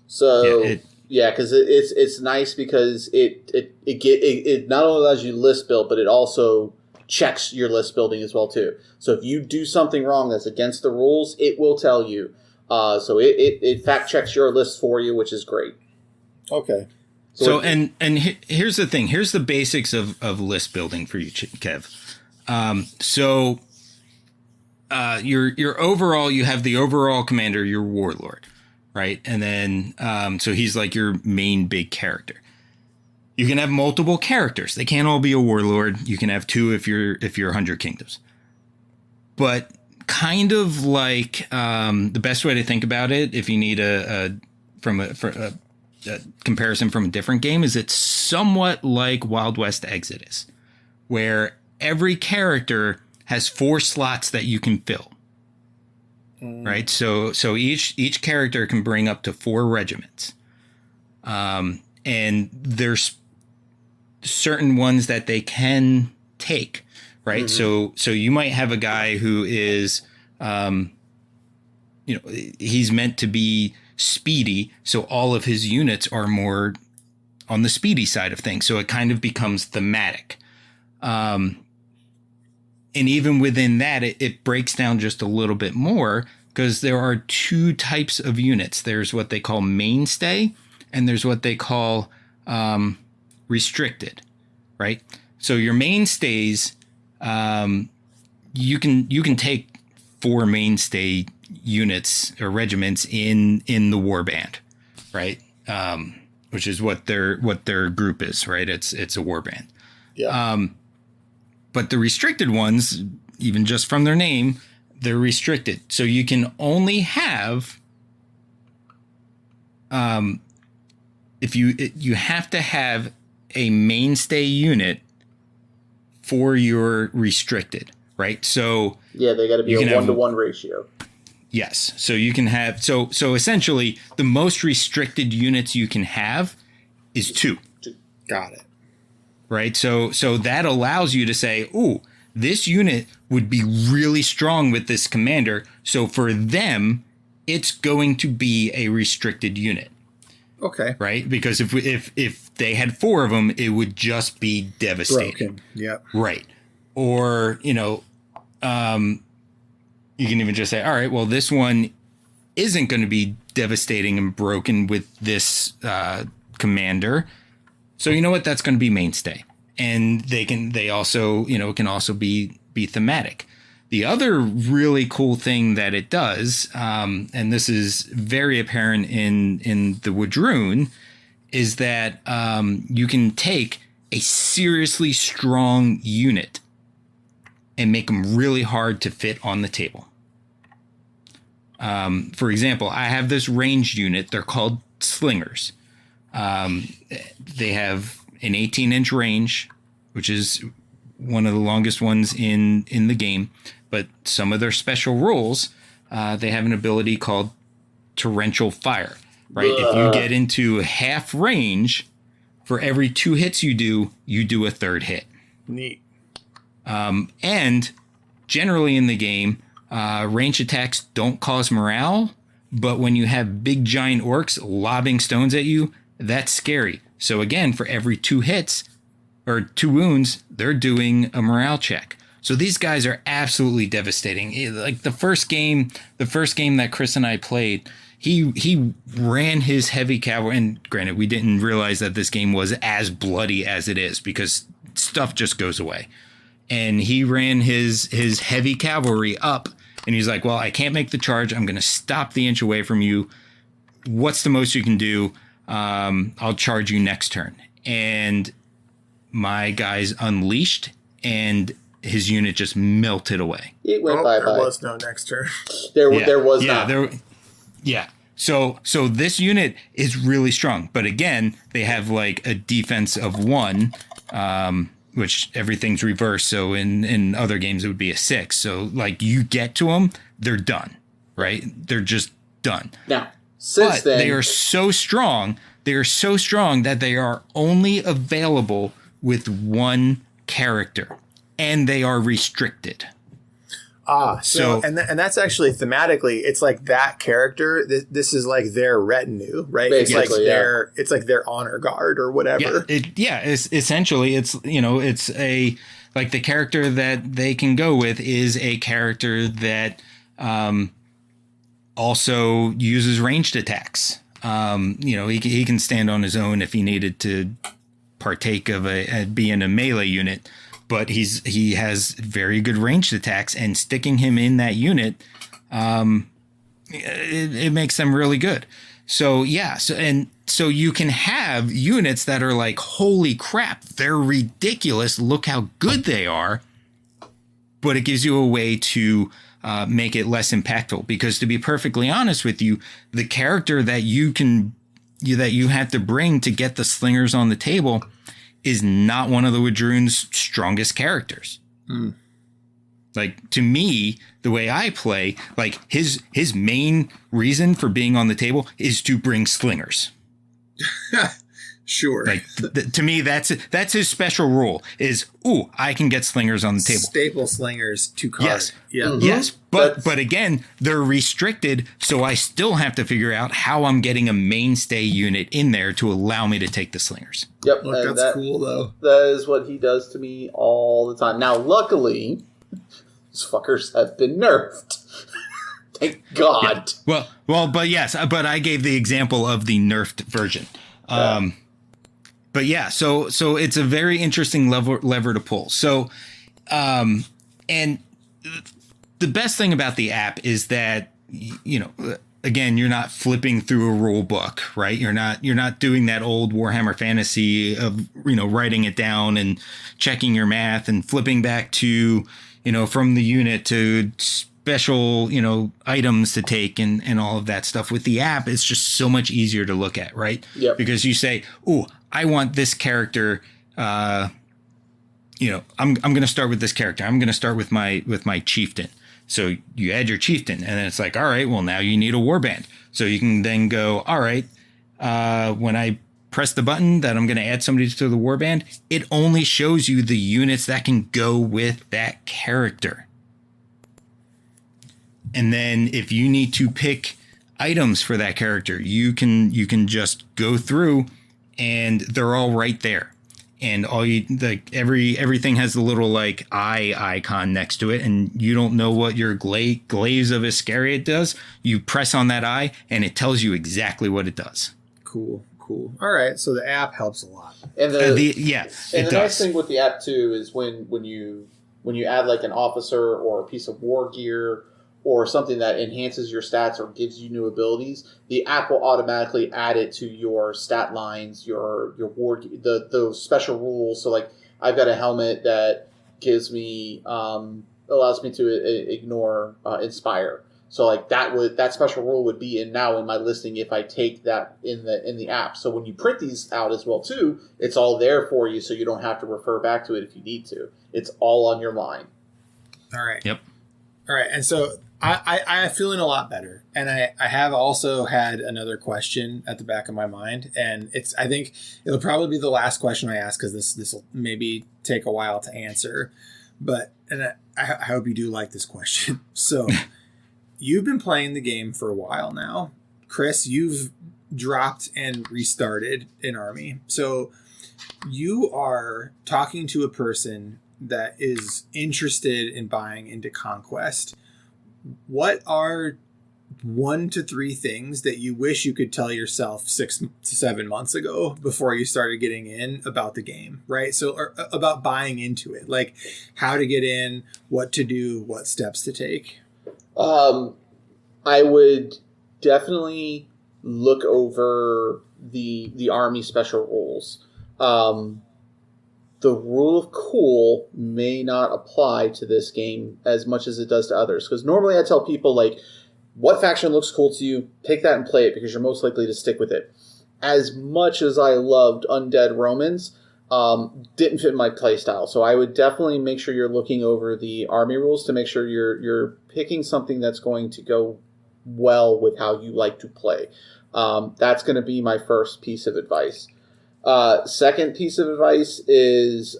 So yeah, because it's nice because it not only allows you to list build, but it also checks your list building as well too. So if you do something wrong that's against the rules, it will tell you. So it fact checks your list for you, which is great. Okay. So here's the thing. Here's the basics of list building for you, Kev. Your overall, you have the overall commander, your warlord, right? And then so he's like your main big character. You can have multiple characters. They can't all be a warlord. You can have two if you're 100 Kingdoms. But kind of like the best way to think about it, if you need a comparison from a different game, is it's somewhat like Wild West Exodus, where every character has 4 slots that you can fill. Right? So each character can bring up to 4 regiments. And there's certain ones that they can take, right? So you might have a guy who is, he's meant to be speedy. So all of his units are more on the speedy side of things. So it kind of becomes thematic. And even within that, it breaks down just a little bit more because there are 2 types of units. There's what they call mainstay, and there's what they call restricted, right? So your mainstays, you can take 4 mainstay units or regiments in the warband, right? Which is what their group is, right? It's a warband. Yeah. But the restricted ones, even just from their name, they're restricted. So you can only have if you have to have a mainstay unit for your restricted, right? So yeah, they got to be a 1-to-1 ratio. Yes. So you can have so essentially the most restricted units you can have is 2. Got it. Right. So that allows you to say, "Ooh, this unit would be really strong with this commander. So for them, it's going to be a restricted unit." Okay. Right? Because if they had 4 of them, it would just be devastating. Yeah. Right. Or, you can even just say, all right, well, this one isn't going to be devastating and broken with this commander. So you know what? That's going to be mainstay. And they also, it can also be thematic. The other really cool thing that it does, and this is very apparent in the Wadroon, is that you can take a seriously strong unit and make them really hard to fit on the table. For example, I have this ranged unit. They're called slingers. They have an 18-inch range, which is one of the longest ones in the game. But some of their special rules, they have an ability called torrential fire, right? If you get into half range, for every 2 hits you do a 3rd hit. Neat. And generally in the game, range attacks don't cause morale, but when you have big giant orcs lobbing stones at you, that's scary. So again, for every 2 hits or 2 wounds, they're doing a morale check. So these guys are absolutely devastating. Like the first game that Chris and I played, he ran his heavy cavalry. And granted, we didn't realize that this game was as bloody as it is because it's stuff just goes away. And he ran his heavy cavalry up, and he's like, well, I can't make the charge. I'm going to stop the inch away from you. What's the most you can do? I'll charge you next turn. And my guys unleashed, and his unit just melted away. It went There bye-bye. was no next turn. There was not. So this unit is really strong. But again, they have like a defense of 1, which everything's reversed. So in other games, it would be a 6. So like you get to them, they're done, right? They're just done. Now, since But then, they are so strong. They are so strong that they are only available with 1 character, and they are restricted. So that's actually thematically, it's like that character. This is like their retinue, right? Basically, it's like their honor guard or whatever. It's essentially it's a like the character that they can go with is a character that also uses ranged attacks. He can stand on his own if he needed to partake of being a melee unit. But he has very good ranged attacks, and sticking him in that unit, it makes them really good. So so you can have units that are like, holy crap, they're ridiculous. Look how good they are. But it gives you a way to make it less impactful, because to be perfectly honest with you, the character that you have to bring to get the slingers on the table is not one of the Wadroon's strongest characters. Like, to me, the way I play, like his main reason for being on the table is to bring slingers. Sure. Like to me, that's his special rule is, I can get slingers on the table. Staple slingers to card. Yes. Yeah. Mm-hmm. Yes. But again, they're restricted. So I still have to figure out how I'm getting a mainstay unit in there to allow me to take the slingers. Yep. Look, that's cool though. That is what he does to me all the time. Now, luckily, these fuckers have been nerfed. Thank God. Yeah. Well, but yes, but I gave the example of the nerfed version. But yeah, so it's a very interesting lever to pull. So, and the best thing about the app is that, again, you're not flipping through a rule book, right? You're not doing that old Warhammer Fantasy of, writing it down and checking your math and flipping back to, from the unit to special, items to take and all of that stuff. With the app, it's just so much easier to look at, right? Yep. Because you say, I want this character, I'm going to start with this character. I'm going to start with my chieftain. So you add your chieftain, and then it's like, all right, well, now you need a warband. So you can then go, all right, when I press the button that I'm going to add somebody to the warband, it only shows you the units that can go with that character. And then if you need to pick items for that character, you can just go through, and they're all right there. And everything has the little like eye icon next to it, and you don't know what your glaze of Iscariot does. You press on that eye, and it tells you exactly what it does. Cool. All right, so the app helps a lot. And the nice thing with the app too is when you add like an officer or a piece of war gear or something that enhances your stats or gives you new abilities, the app will automatically add it to your stat lines, your war, those special rules. So like I've got a helmet that gives me allows me to ignore inspire. So like that special rule would be in my listing if I take that in the app. So when you print these out as well too, it's all there for you, so you don't have to refer back to it if you need to. It's all on your line. All right. Yep. All right, and so I'm feeling a lot better, and I have also had another question at the back of my mind, and I think it'll probably be the last question I ask, because this will maybe take a while to answer, but I hope you do like this question. So, you've been playing the game for a while now, Chris. You've dropped and restarted an army, so you are talking to a person that is interested in buying into Conquest. What are 1 to 3 things that you wish you could tell yourself 6 to 7 months ago before you started getting in about the game, right? So, or about buying into it, like how to get in, what to do, what steps to take. I would definitely look over the Army special rules. The rule of cool may not apply to this game as much as it does to others. Because normally I tell people, like, what faction looks cool to you, take that and play it because you're most likely to stick with it. As much as I loved Undead Romans, didn't fit my playstyle. So I would definitely make sure you're looking over the Army rules to make sure you're picking something that's going to go well with how you like to play. That's going to be my first piece of advice. Second piece of advice is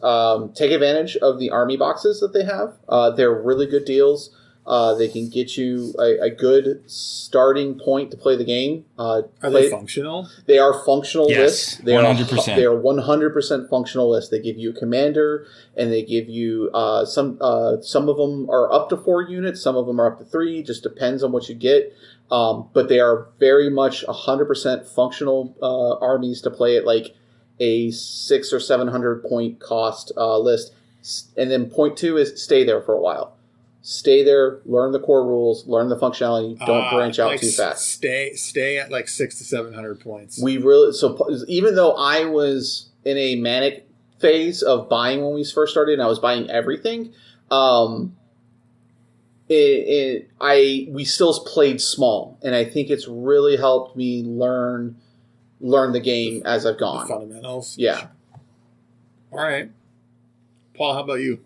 take advantage of the Army boxes that they have. They're really good deals. They can get you a good starting point to play the game. Are they functional? They are functional lists. They 100%. They are 100% functional lists. They give you a commander, and they give you some of them are up to 4 units. Some of them are up to 3. Just depends on what you get. But they are very much 100% functional armies to play at like a 600 or 700 point cost list. And then point 2 is stay there for a while. Stay there, learn the core rules, learn the functionality. Don't branch out too fast. Stay at like 600 to 700 points. Even though I was in a manic phase of buying when we first started, and I was buying everything, we still played small, and I think it's really helped me learn the game as I've gone. The fundamentals. Yeah. All right, Paul. How about you?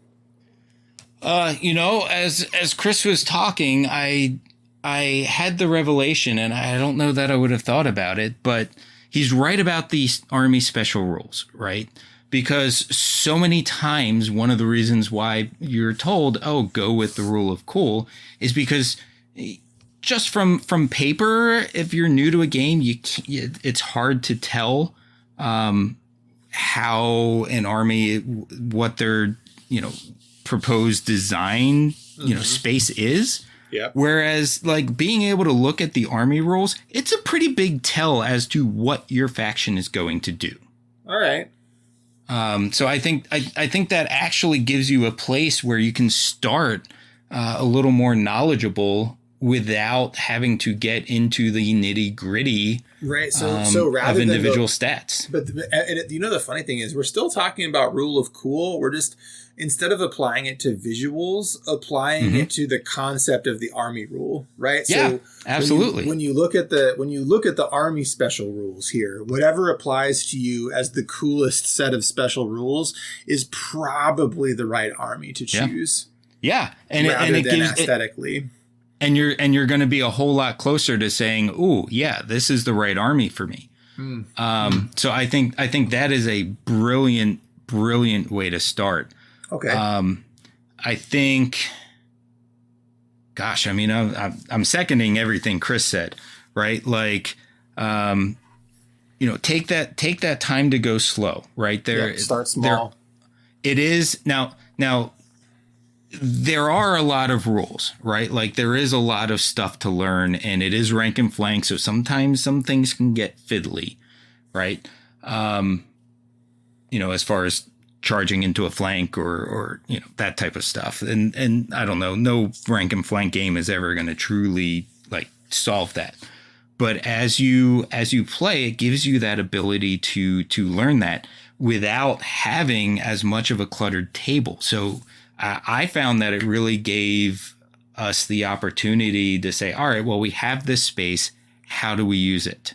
As Chris was talking, I had the revelation, and I don't know that I would have thought about it, but he's right about these Army special rules, right? Because so many times, one of the reasons why you're told, oh, go with the rule of cool, is because just from paper, if you're new to a game, it's hard to tell how an army, what their, proposed design, space is. Yeah. Whereas, like, being able to look at the Army rules, it's a pretty big tell as to what your faction is going to do. All right. So I think that actually gives you a place where you can start a little more knowledgeable without having to get into the nitty gritty, right? So rather of individual stats. But the funny thing is, we're still talking about rule of cool. We're just, instead of applying it to visuals, applying it to the concept of the Army rule, right? Yeah, so absolutely. When you look at the Army special rules here, whatever applies to you as the coolest set of special rules is probably the right army to choose. Yeah, and it than gives aesthetically. And you're going to be a whole lot closer to saying, "Ooh, yeah, this is the right army for me." So I think that is a brilliant way to start. Okay. I think, gosh, I mean, I'm seconding everything Chris said, right? Like, take that time to go slow, right? Start small. It is now. There are a lot of rules, right? Like, there is a lot of stuff to learn, and it is rank and flank. So sometimes some things can get fiddly, right? As far as charging into a flank or that type of stuff. And I don't know, no rank and flank game is ever going to truly like solve that. But as you play, it gives you that ability to learn that without having as much of a cluttered table. So I found that it really gave us the opportunity to say, all right, well, we have this space. How do we use it?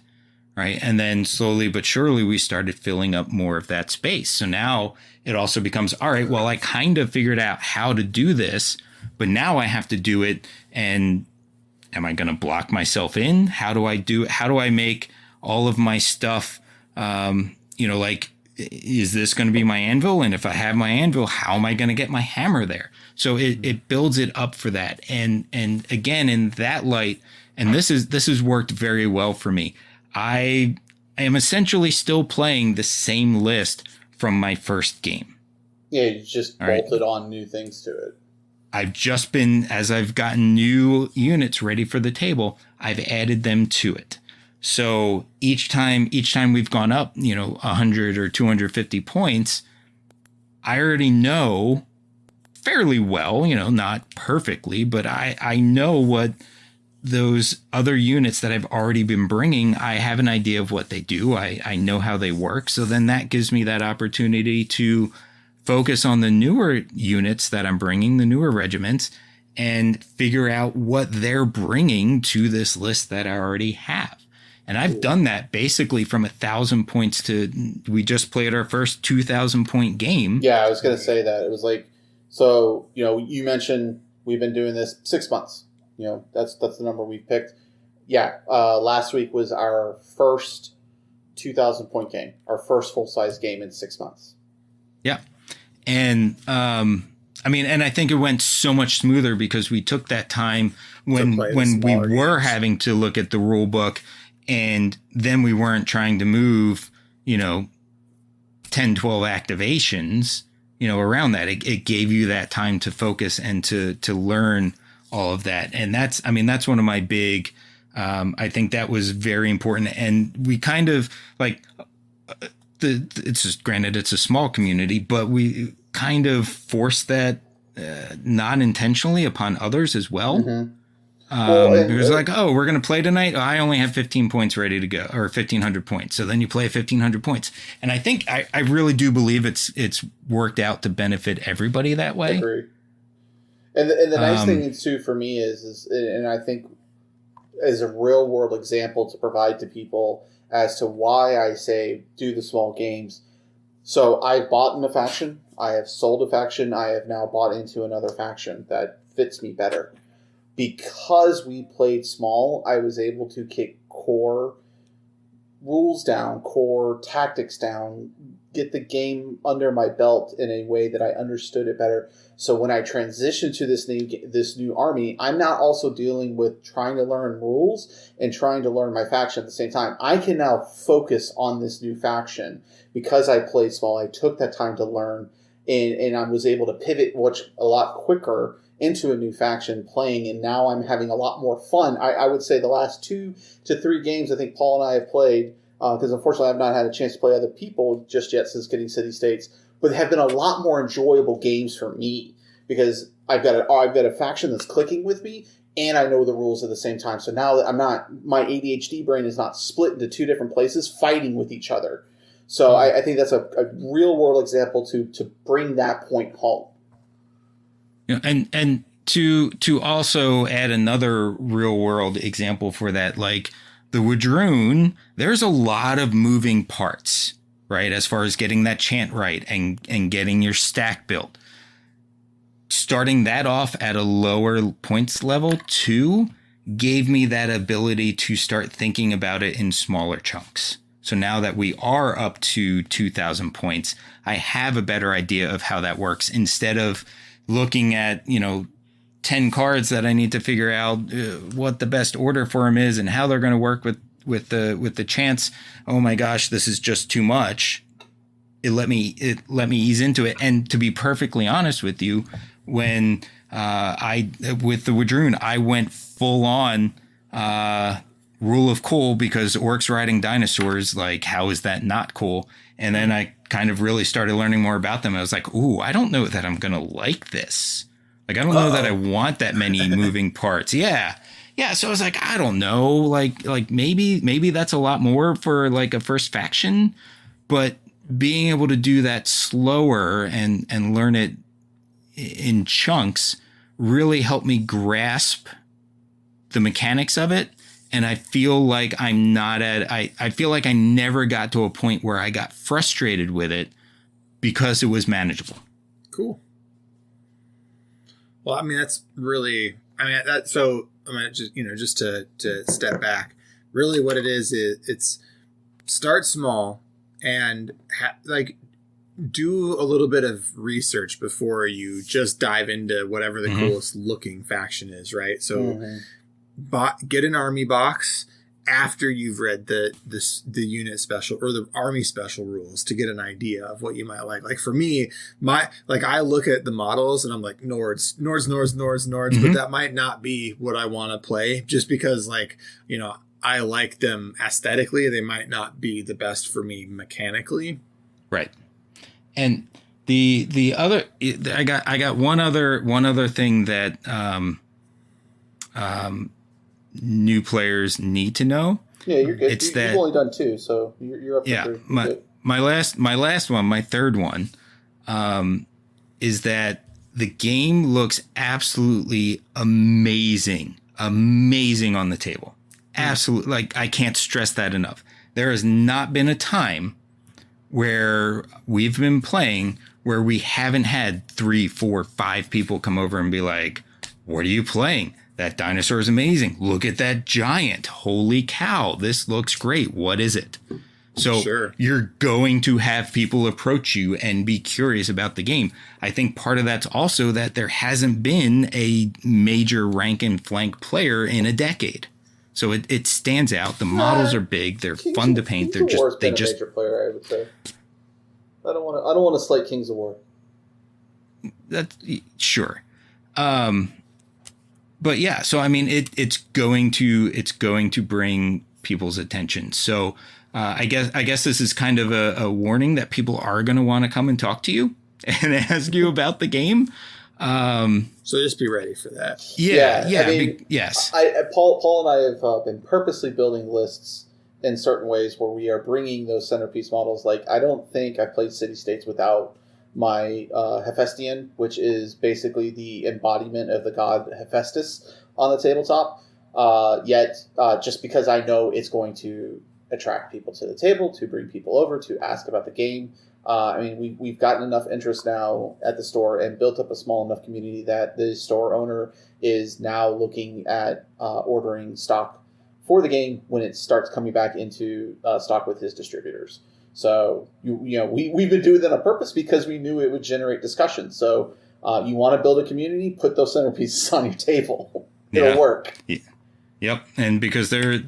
Right. And then slowly but surely we started filling up more of that space. So now it also becomes, all right, well, I kind of figured out how to do this, but now I have to do it. And am I going to block myself in? How do I do it? How do I make all of my stuff, is this going to be my anvil? And if I have my anvil, how am I going to get my hammer there? So it builds it up for that. And again, in that light, and this has worked very well for me. I am essentially still playing the same list from my first game. Yeah, you just bolted on new things to it. I've just been, as I've gotten new units ready for the table, I've added them to it. So each time we've gone up, 100 or 250 points, I already know fairly well, not perfectly, but I know what those other units that I've already been bringing, I have an idea of what they do. I know how they work. So then that gives me that opportunity to focus on the newer units that I'm bringing, the newer regiments, and figure out what they're bringing to this list that I already have. And I've done that basically from 1,000 points to, we just played our first 2,000 point game. Yeah, I was going to say that. It was like, so, you mentioned we've been doing this 6 months. That's the number we've picked. Yeah, last week was our first 2,000 point game, our first full size game in 6 months. Yeah. And, and I think it went so much smoother because we took that time when we were having to look at the rule book, and then we weren't trying to move, 10, 12 activations, around that. It gave you that time to focus and to learn all of that. And that's one of my big, I think that was very important. And we kind of like granted it's a small community, but we kind of forced that not intentionally upon others as well. Mm-hmm. It was like, oh, we're going to play tonight. Oh, I only have 15 points ready to go, or 1,500 points. So then you play 1,500 points. And I think I really do believe it's worked out to benefit everybody that way. I agree. And the nice thing too for me is, and I think as a real world example to provide to people as to why I say do the small games. So I've bought in a faction. I have sold a faction. I have now bought into another faction that fits me better. Because we played small, I was able to kick core rules down, core tactics down, get the game under my belt in a way that I understood it better. So when I transition to this new army, I'm not also dealing with trying to learn rules and trying to learn my faction at the same time. I can now focus on this new faction because I played small. I took that time to learn, and I was able to pivot a lot quicker into a new faction playing, and now I'm having a lot more fun. I would say the last 2 to 3 games I think Paul and I have played, because unfortunately I've not had a chance to play other people just yet since getting City States, but have been a lot more enjoyable games for me because I've got a faction that's clicking with me, and I know the rules at the same time. So now that my ADHD brain is not split into 2 different places fighting with each other. So I think that's a real world example to bring that point home. Yeah, and to also add another real world example for that, like the Wadroon, there's a lot of moving parts, right? As far as getting that chant right and getting your stack built. Starting that off at a lower points level too gave me that ability to start thinking about it in smaller chunks. So now that we are up to 2,000 points, I have a better idea of how that works instead of looking at, 10 cards that I need to figure out what the best order for them is and how they're going to work with the chance. Oh my gosh, this is just too much. It let me ease into it. And to be perfectly honest with you, when with the Wadroon, I went full on rule of cool because orcs riding dinosaurs, like, how is that not cool? And then I kind of really started learning more about them. I was like, ooh, I don't know that I'm going to like this. Like, I don't know that I want that many moving parts. Yeah. Yeah. So I was like, I don't know, like maybe that's a lot more for like a first faction, but being able to do that slower and learn it in chunks really helped me grasp the mechanics of it. And I feel like I feel like I never got to a point where I got frustrated with it because it was manageable. Cool. Well, that's really, so I'm going to just to step back, really what it is it's start small and do a little bit of research before you just dive into whatever the coolest looking faction is, right? So get an army box after you've read the unit special or the army special rules to get an idea of what you might like. Like for me, I look at the models and I'm like Nords, but that might not be what I want to play just because I like them aesthetically. They might not be the best for me mechanically. Right. And the other, I got one other thing that new players need to know. Yeah, you're good. You've only done 2, so you're up to 3. My last one, my third one, is that the game looks absolutely amazing on the table. Absolutely, like I can't stress that enough. There has not been a time where we've been playing where we haven't had 3, 4, 5 people come over and be like, "What are you playing? That dinosaur is amazing. Look at that giant. Holy cow. This looks great. What is it?" So sure. You're going to have people approach you and be curious about the game. I think part of that's also that there hasn't been a major rank and flank player in a decade. So it stands out. The models are big. They're fun to paint. They're just a major player, I would say. I don't want to slight Kings of War. That's sure. But yeah, so I mean, it's going to bring people's attention. So I guess this is kind of a warning that people are going to want to come and talk to you and ask you about the game. So just be ready for that. Yeah. I mean, yes. Paul and I have been purposely building lists in certain ways where we are bringing those centerpiece models. Like I don't think I played City States without my Hephaestian, which is basically the embodiment of the god Hephaestus on the tabletop. Yet, just because I know it's going to attract people to the table, to bring people over, to ask about the game. I mean, we've gotten enough interest now at the store and built up a small enough community that the store owner is now looking at ordering stock for the game when it starts coming back into stock with his distributors. So, we've been doing that on purpose because we knew it would generate discussion. So you want to build a community, put those centerpieces on your table. It'll work. Yeah. Yep. And because every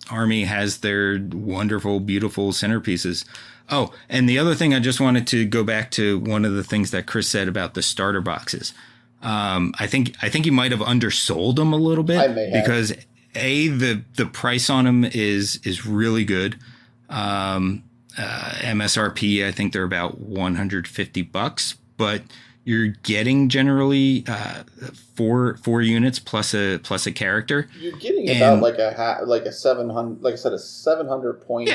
army has their wonderful, beautiful centerpieces. Oh, and the other thing, I just wanted to go back to one of the things that Chris said about the starter boxes. I think he might have undersold them a little bit. I may have. Because the price on them is really good. MSRP, I think they're about $150, but you're getting generally 4 units plus a character. You're getting about like a 700, like I said, a 700 point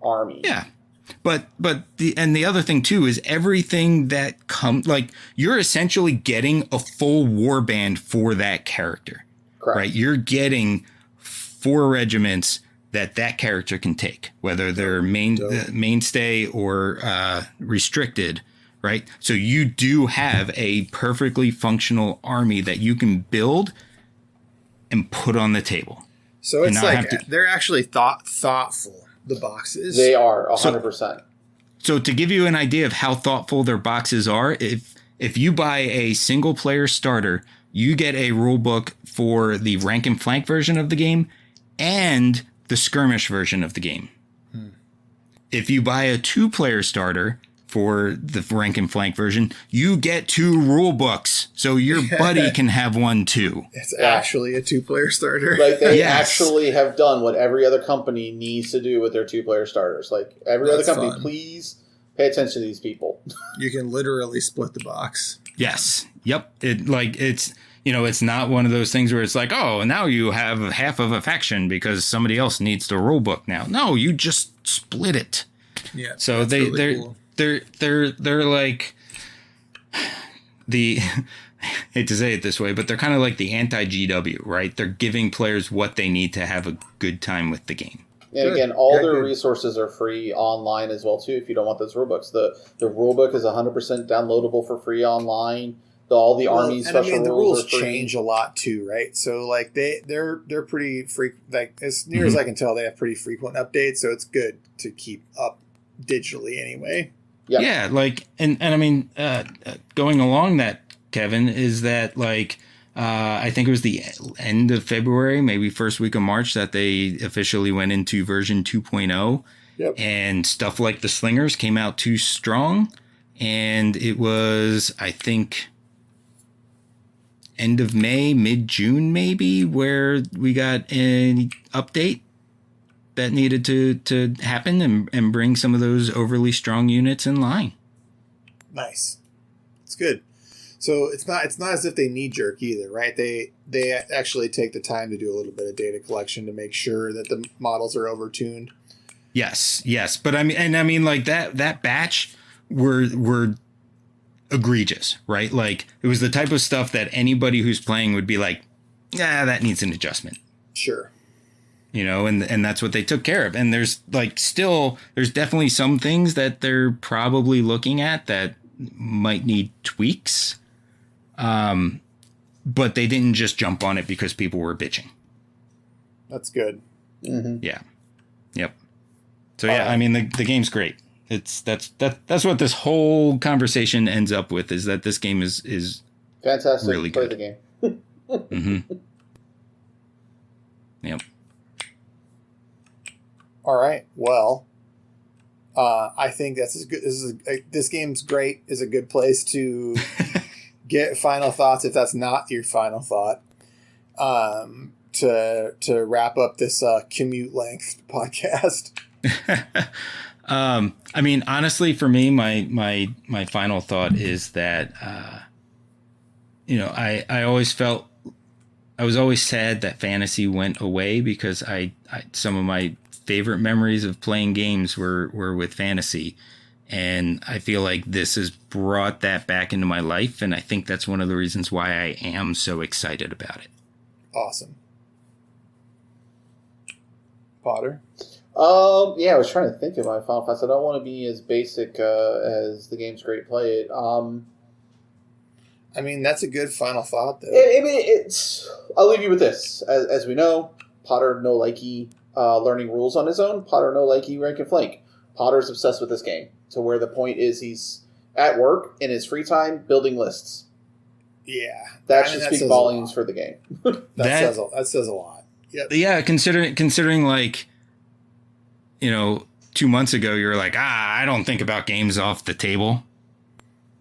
army. Yeah. But the other thing too is everything that comes, like you're essentially getting a full warband for that character. Correct. Right? You're getting 4 regiments that character can take, whether they're mainstay or restricted, right? So you do have a perfectly functional army that you can build and put on the table. So it's like they're actually thoughtful, the boxes. They are 100%. So to give you an idea of how thoughtful their boxes are, if you buy a single player starter, you get a rule book for the rank and flank version of the game and the skirmish version of the game. If you buy a 2-player starter for the rank and flank version, you get 2 rule books. So your buddy can have one too. It's actually a 2-player starter. Like they actually have done what every other company needs to do with their 2-player starters. Like every other company, please pay attention to these people. You can literally split the box. Yes. Yep. It's not one of those things where it's like, oh, now you have half of a faction because somebody else needs the rule book now. No, you just split it. Yeah. So they're like the hate to say it this way, but they're kind of like the anti-GW, right? They're giving players what they need to have a good time with the game. And again, all their resources are free online as well too. If you don't want those rulebooks, the rulebook is 100% downloadable for free online. All the army special the rules change a lot too, right? So like they're pretty like as near as I can tell, they have pretty frequent updates. So it's good to keep up digitally anyway. Yep. Yeah, like and I mean, going along that, Kevin, is that like I think it was the end of February, maybe first week of March, that they officially went into version 2.0. Yep. And stuff like the slingers came out too strong. And it was, I think, end of May, mid-June maybe, where we got an update that needed to happen and bring some of those overly strong units in line. Nice. It's good. So it's not as if they knee jerk either, right? They actually take the time to do a little bit of data collection to make sure that the models are overtuned. Yes. But I mean like that batch were egregious, right? Like it was the type of stuff that anybody who's playing would be like, yeah, that needs an adjustment. Sure. You know, and that's what they took care of. And there's definitely some things that they're probably looking at that might need tweaks. But they didn't just jump on it because people were bitching. That's good. Mm-hmm. Yeah. Yep. So yeah, I mean the game's great. That's what this whole conversation ends up with, is that this game is fantastic. Really Play good. the game. Mm-hmm. Yep. All right. Well, I think that's as good. This game's great. Is a good place to get final thoughts, if that's not your final thought. To wrap up this commute length podcast. I mean, honestly, for me, my final thought is that I always felt I was always sad that fantasy went away, because I some of my favorite memories of playing games were with fantasy, and I feel like this has brought that back into my life, and I think that's one of the reasons why I am so excited about it. Awesome. Potter? Yeah, I was trying to think of my final thoughts. I don't want to be as basic as the game's great. Play it. I mean, that's a good final thought, though. I'll leave you with this. As we know, Potter no likey learning rules on his own. Potter no likey rank and flank. Potter's obsessed with this game, to where the point is he's at work in his free time building lists. Yeah, that should speak volumes for the game. that says a lot. Yep. Yeah, considering like, 2 months ago you were like, I don't think about games off the table.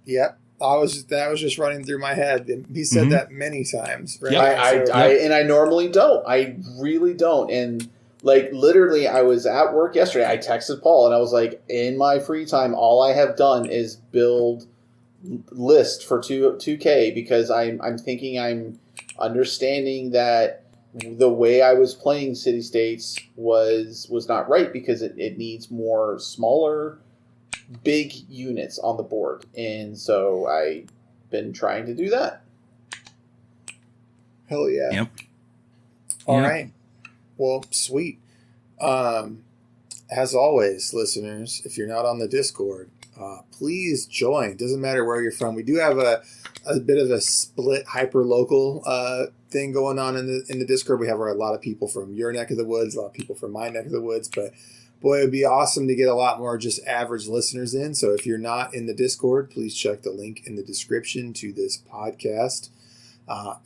Yep. That was just running through my head. And he said that many times. Right? Yep. I normally don't. I really don't. And like literally, I was at work yesterday. I texted Paul and I was like, in my free time, all I have done is build list for 2K, because I'm thinking, I'm understanding that the way I was playing City States was not right, because it needs more smaller, big units on the board. And so I've been trying to do that. Hell yeah. Yep. All right. Well, sweet. As always, listeners, if you're not on the Discord, please join. Doesn't matter where you're from. We do have a bit of a split hyper-local thing going on in the Discord. We have a lot of people from your neck of the woods, a lot of people from my neck of the woods, but boy, it would be awesome to get a lot more just average listeners in. So if you're not in the Discord, please check the link in the description to this podcast.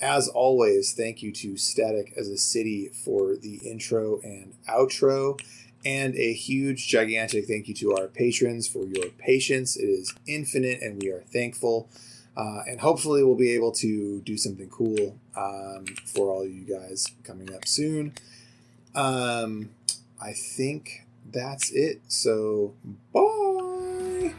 As always, thank you to Static as a City for the intro and outro. And a huge, gigantic thank you to our patrons for your patience. It is infinite, and we are thankful. And hopefully we'll be able to do something cool for all you guys coming up soon. I think that's it. So, bye!